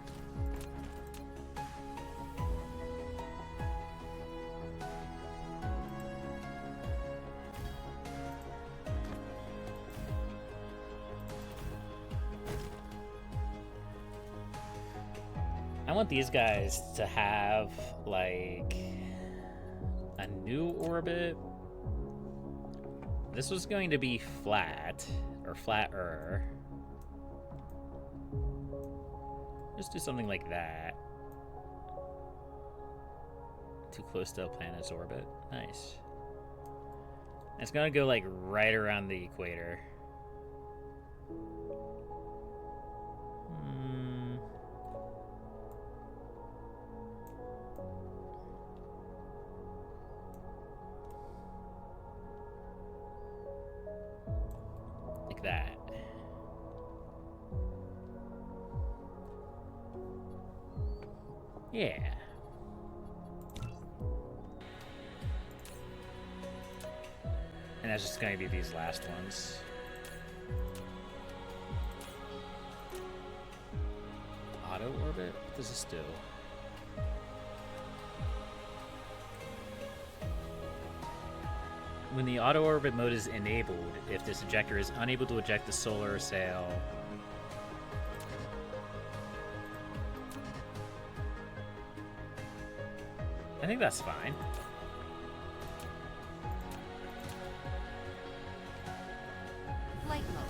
I want these guys to have, like, a new orbit. This was going to be flat, or flatter. Just do something like that. Too close to a planet's orbit. Nice. It's gonna go, like, right around the equator. Like that. Yeah. And that's just going to be these last ones. Auto orbit? What does this do? When the auto orbit mode is enabled, if this ejector is unable to eject the solar sail, I think that's fine. Flight mode.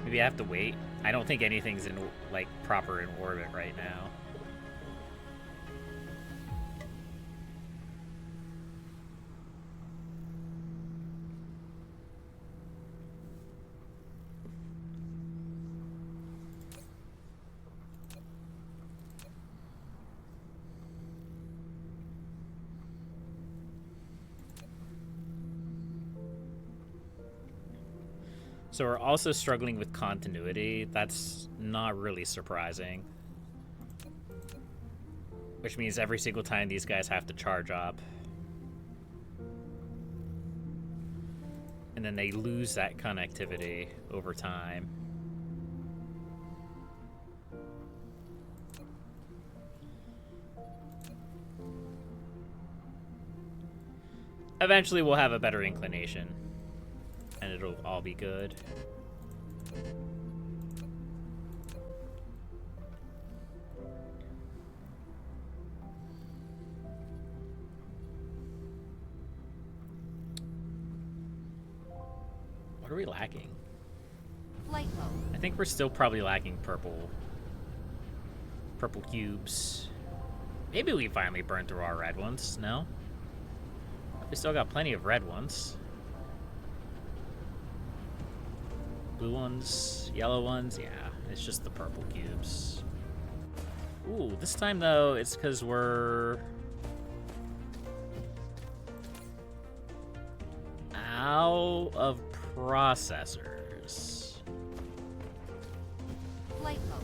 Maybe I have to wait. I don't think anything's in, like, proper in orbit right now. So we're also struggling with continuity. That's not really surprising. Which means every single time these guys have to charge up. And then they lose that connectivity over time. Eventually we'll have a better inclination. And it'll all be good. are we lacking? Flight mode. I think we're still probably lacking purple cubes. Maybe we finally burned through our red ones. No? We still got plenty of red ones. Blue ones, yellow ones, yeah. It's just the purple cubes. Ooh, this time though, it's because we're out of processors. Flight mode.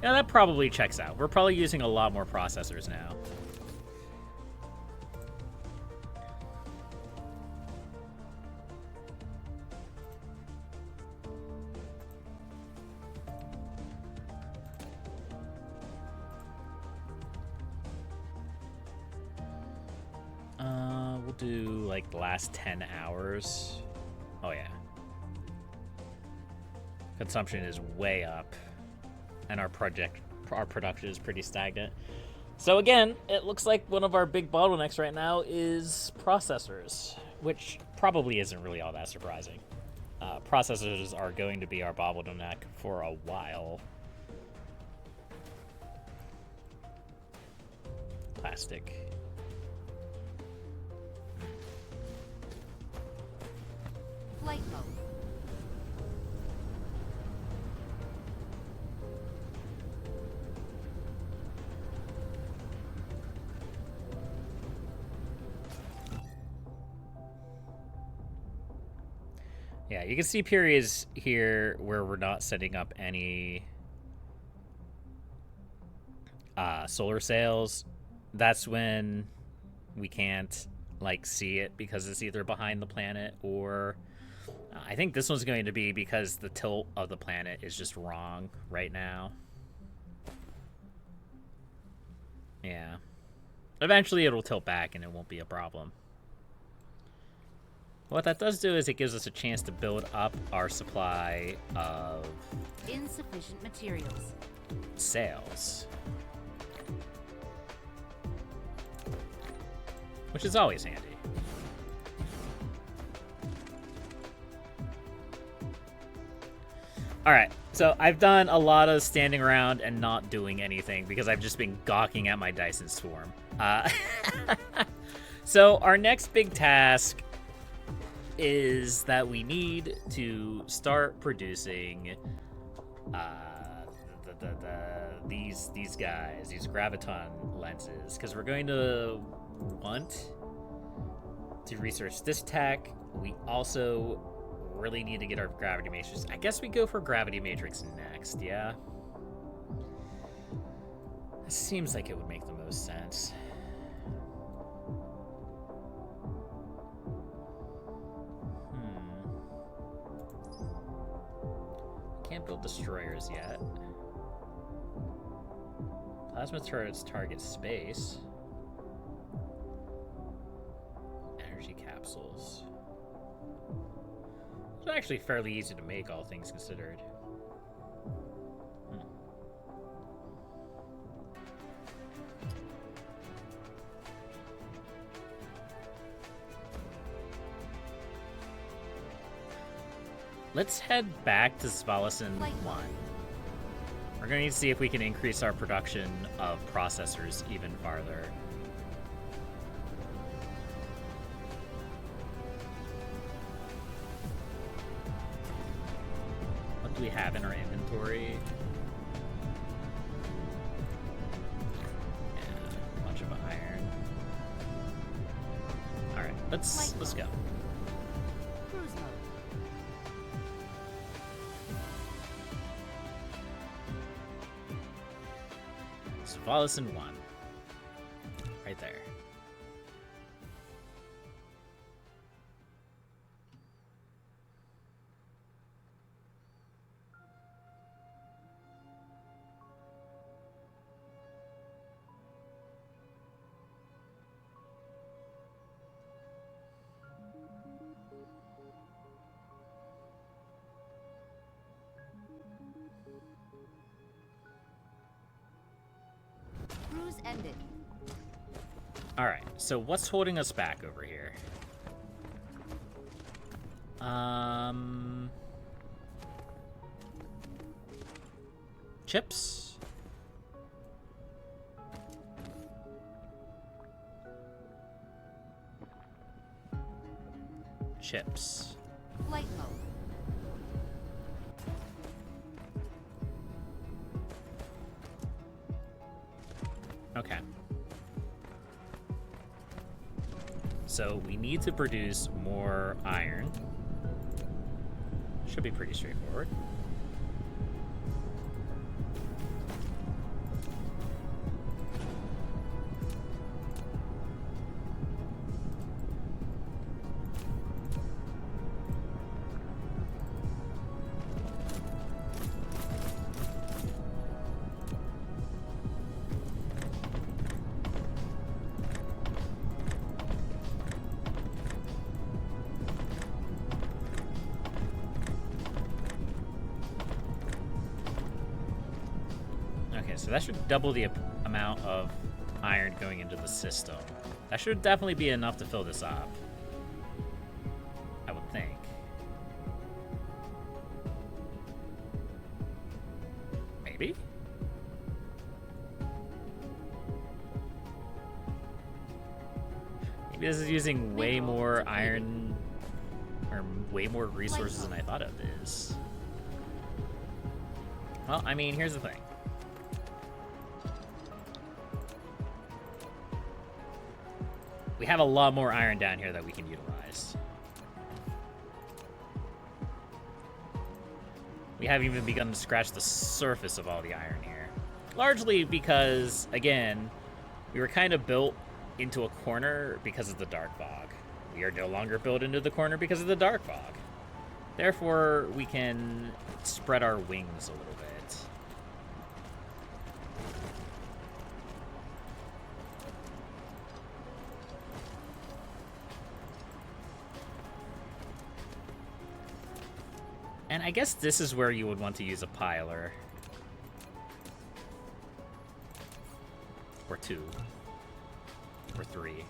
Yeah, that probably checks out. We're probably using a lot more processors now. We'll do like the last 10 hours. Oh yeah. Consumption is way up. And our production is pretty stagnant. So again, it looks like one of our big bottlenecks right now is processors, which probably isn't really all that surprising. Processors are going to be our bottleneck for a while. Plastic. Flight mode. Yeah, you can see periods here where we're not setting up any solar sails. That's when we can't like see it because it's either behind the planet or I think this one's going to be because the tilt of the planet is just wrong right now. Yeah. Eventually it'll tilt back and it won't be a problem. What that does do is it gives us a chance to build up our supply of Insufficient materials. sails. Which is always handy. Alright, so I've done a lot of standing around and not doing anything because I've just been gawking at my Dyson Swarm. So our next big task is that we need to start producing these guys, these graviton lenses, because we're going to want to research this tech. We also really need to get our gravity matrix. I guess we go for gravity matrix next, yeah? It seems like it would make the most sense. Can't build destroyers yet. Plasma turrets target space. Energy capsules. It's actually fairly easy to make, all things considered. Let's head back to Spalasin 1. We're going to need to see if we can increase our production of processors even farther. What do we have in our inventory? Yeah, a bunch of iron. Alright, let's go. Cruise mode. Spalasin 1. Right there. Cruise ended. Alright, so what's holding us back over here? Chips. Chips. Flight mode. Okay. So we need to produce more iron. Should be pretty straightforward. So that should double the amount of iron going into the system. That should definitely be enough to fill this up, I would think. Maybe? Maybe this is using way more iron, or way more resources than I thought it is. Well, I mean, here's the thing. We have a lot more iron down here that we can utilize. We haven't even begun to scratch the surface of all the iron here. Largely because, again, we were kind of built into a corner because of the dark fog. We are no longer built into the corner because of the dark fog. Therefore, we can spread our wings a little bit. And I guess this is where you would want to use a piler. Or two. Or three.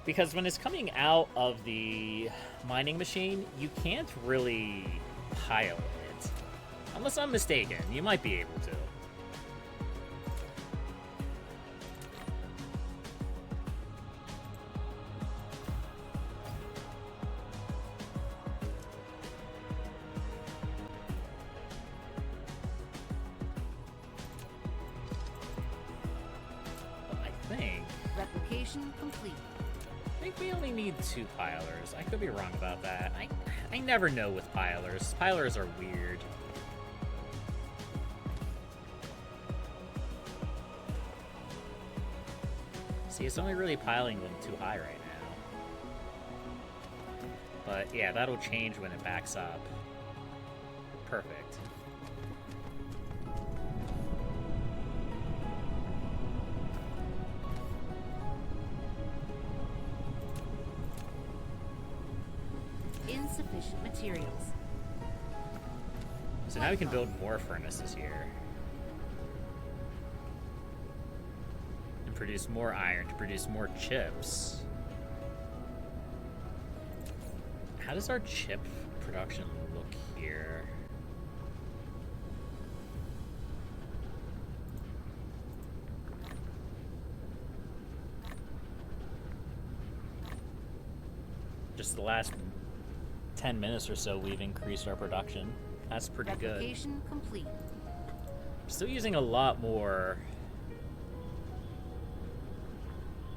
Because when it's coming out of the mining machine, you can't really pile it. Unless I'm mistaken, you might be able to. Replication complete. I think we only need 2 pilers. I could be wrong about that. I never know with pilers. Pilers are weird. See, it's only really piling them too high right now. But yeah, that'll change when it backs up. Perfect. Insufficient materials. So now we can build more furnaces here. And produce more iron to produce more chips. How does our chip production look here? Just the last 10 minutes or so, we've increased our production. That's pretty good. Replication complete. Still using a lot more.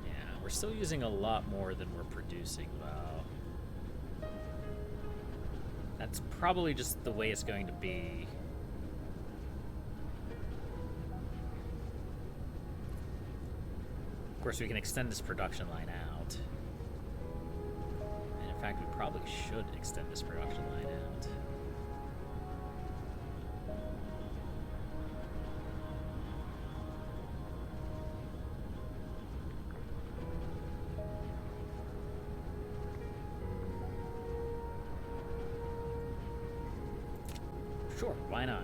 Yeah, we're still using a lot more than we're producing, though. That's probably just the way it's going to be. Of course, we can extend this production line out. In fact, we probably should extend this production line out. Sure, why not?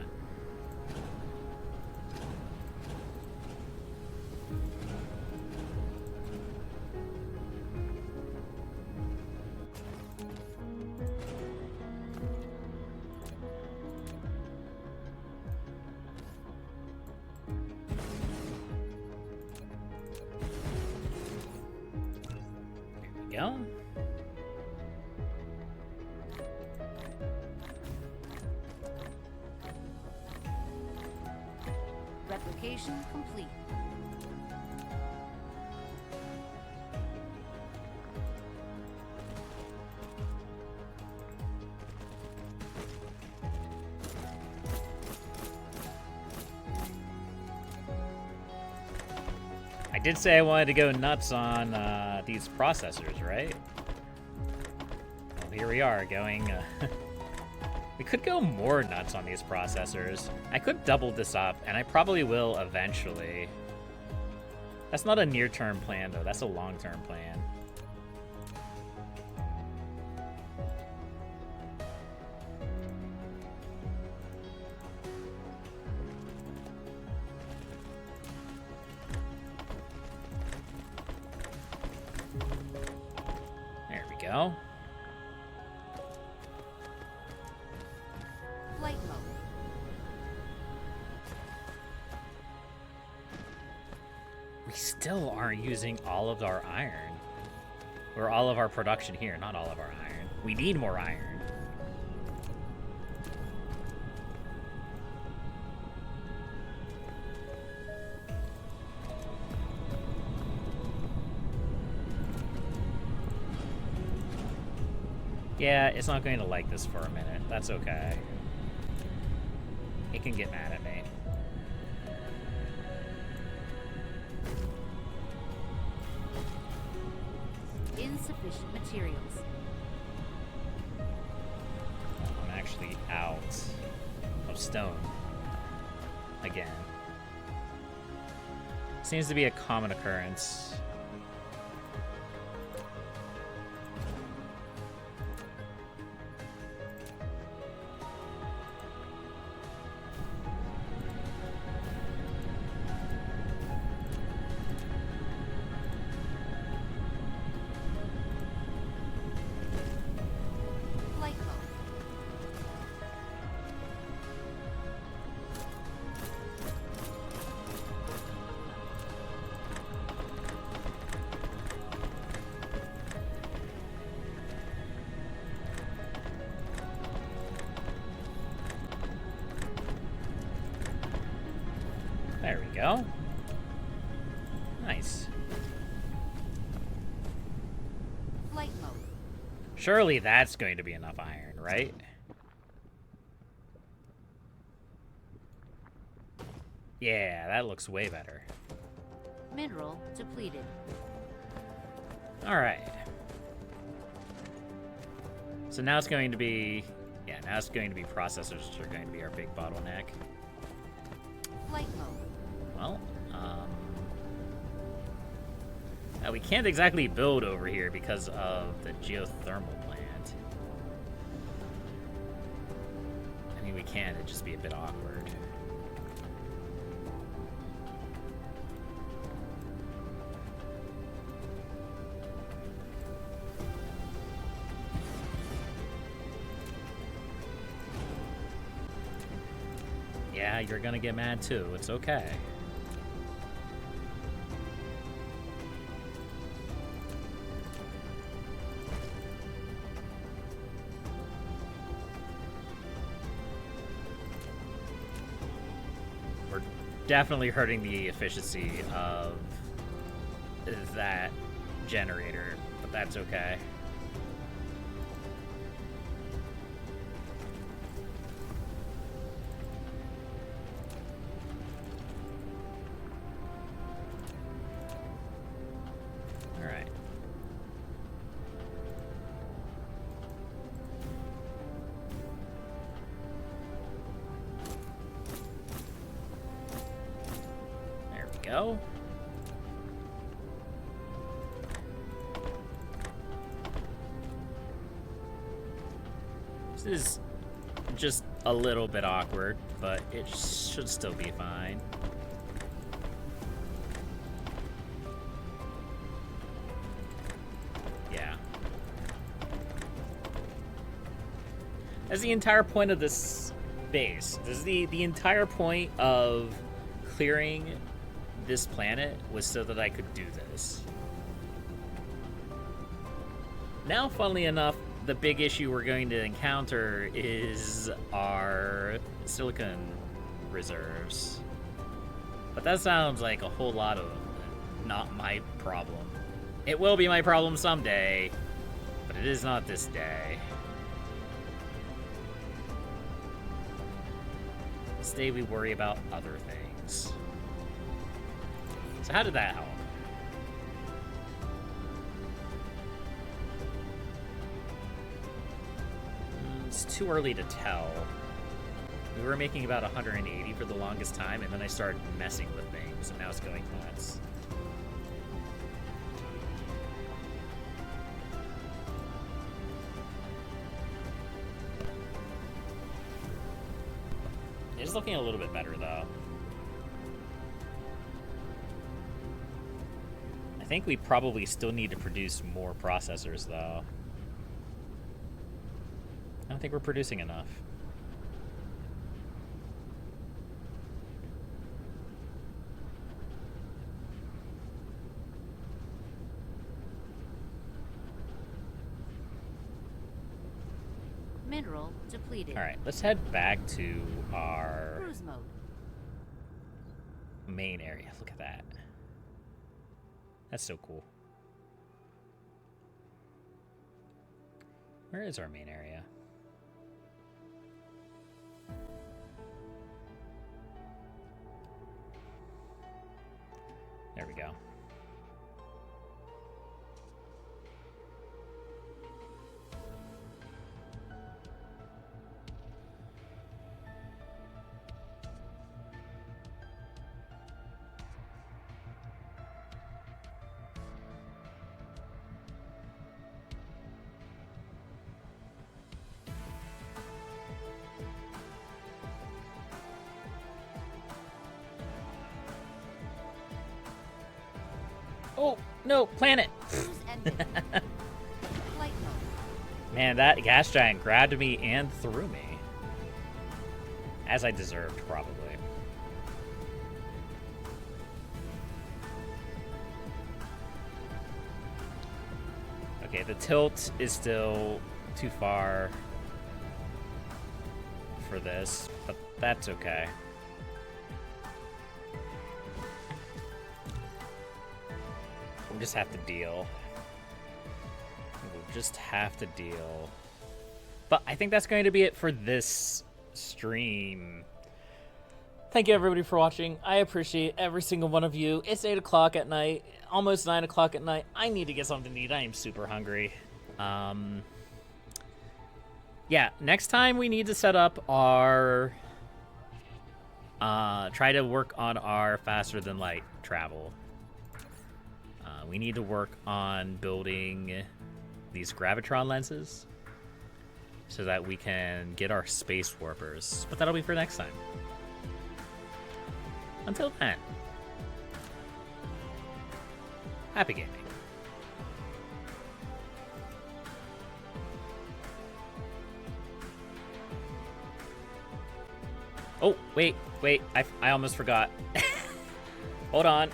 we go. Replication complete. I did say I wanted to go nuts on these processors, right? Well, here we are going... we could go more nuts on these processors. I could double this up, and I probably will eventually. That's not a near-term plan, though. That's a long-term plan. There we go. Flight mode. We still aren't using all of our iron. Or all of our production here, not all of our iron. We need more iron. Yeah, it's not going to like this for a minute. That's okay. It can get mad at me. Insufficient materials. I'm actually out of stone. Again. Seems to be a common occurrence. Flight mode. There we go. Nice. Flight mode. Surely that's going to be enough iron, right? Yeah, that looks way better. Mineral depleted. All right. So now it's going to be, yeah, now it's going to be processors which are going to be our big bottleneck. Flight mode. Well, we can't exactly build over here because of the geothermal plant. I mean, we can, it'd just be a bit awkward. Yeah, you're gonna get mad too. It's okay. We're definitely hurting the efficiency of that generator, but that's okay. Go. This is just a little bit awkward, but it should still be fine. Yeah. That's the entire point of this base. This is the entire point of clearing this planet was so that I could do this. Now, funnily enough, the big issue we're going to encounter is our silicon reserves. But that sounds like a whole lot of not my problem. It will be my problem someday, but it is not this day. This day we worry about other things. So how did that help? It's too early to tell. We were making about 180 for the longest time, and then I started messing with things, and now it's going nuts. It's looking a little bit better, though. I think we probably still need to produce more processors, though. I don't think we're producing enough. Mineral depleted. All right, let's head back to our Cruise mode. main area. Look at that. That's so cool. Where is our main area? There we go. Oh, no, planet! Cruise ended. Flight mode. Man, that gas giant grabbed me and threw me. As I deserved, probably. Okay, the tilt is still too far for this, but that's okay. We'll just have to deal. We'll just have to deal. But I think that's going to be it for this stream. Thank you, everybody, for watching. I appreciate every single one of you. It's 8 o'clock at night, almost 9 o'clock at night. I need to get something to eat. I am super hungry. Yeah, next time we need to set up our... try to work on our faster than light travel. We need to work on building these gravitron lenses so that we can get our space warpers. But that'll be for next time. Until then, happy gaming. Oh, wait, I almost forgot. Hold on.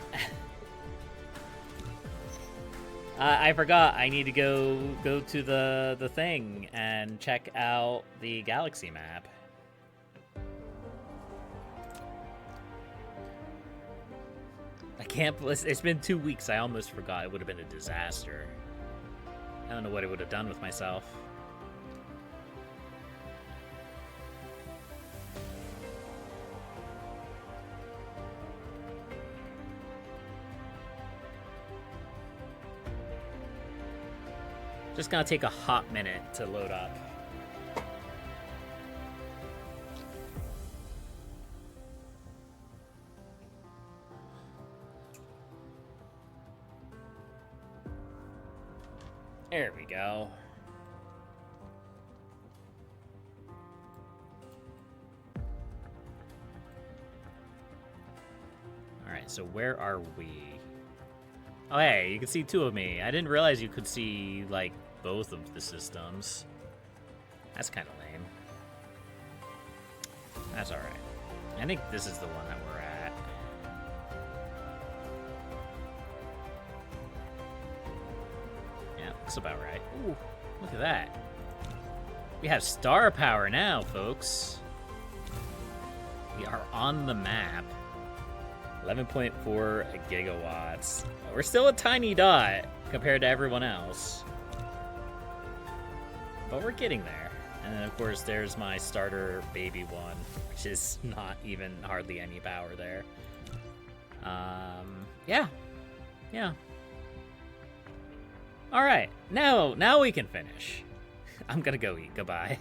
I forgot. I need to go to the thing and check out the galaxy map. I can't. It's been 2 weeks. I almost forgot. It would have been a disaster. I don't know what it would have done with myself. Just gonna take a hot minute to load up. There we go. Alright, so where are we? Oh, hey, you can see two of me. I didn't realize you could see, like, both of the systems. That's kind of lame. That's alright. I think this is the one that we're at. Yeah, looks about right. Ooh, look at that. We have star power now, folks. We are on the map. 11.4 gigawatts. We're still a tiny dot compared to everyone else. But we're getting there. And then, of course, there's my starter baby one, which is not even hardly any power there. Yeah. All right, now we can finish. I'm gonna go eat. Goodbye.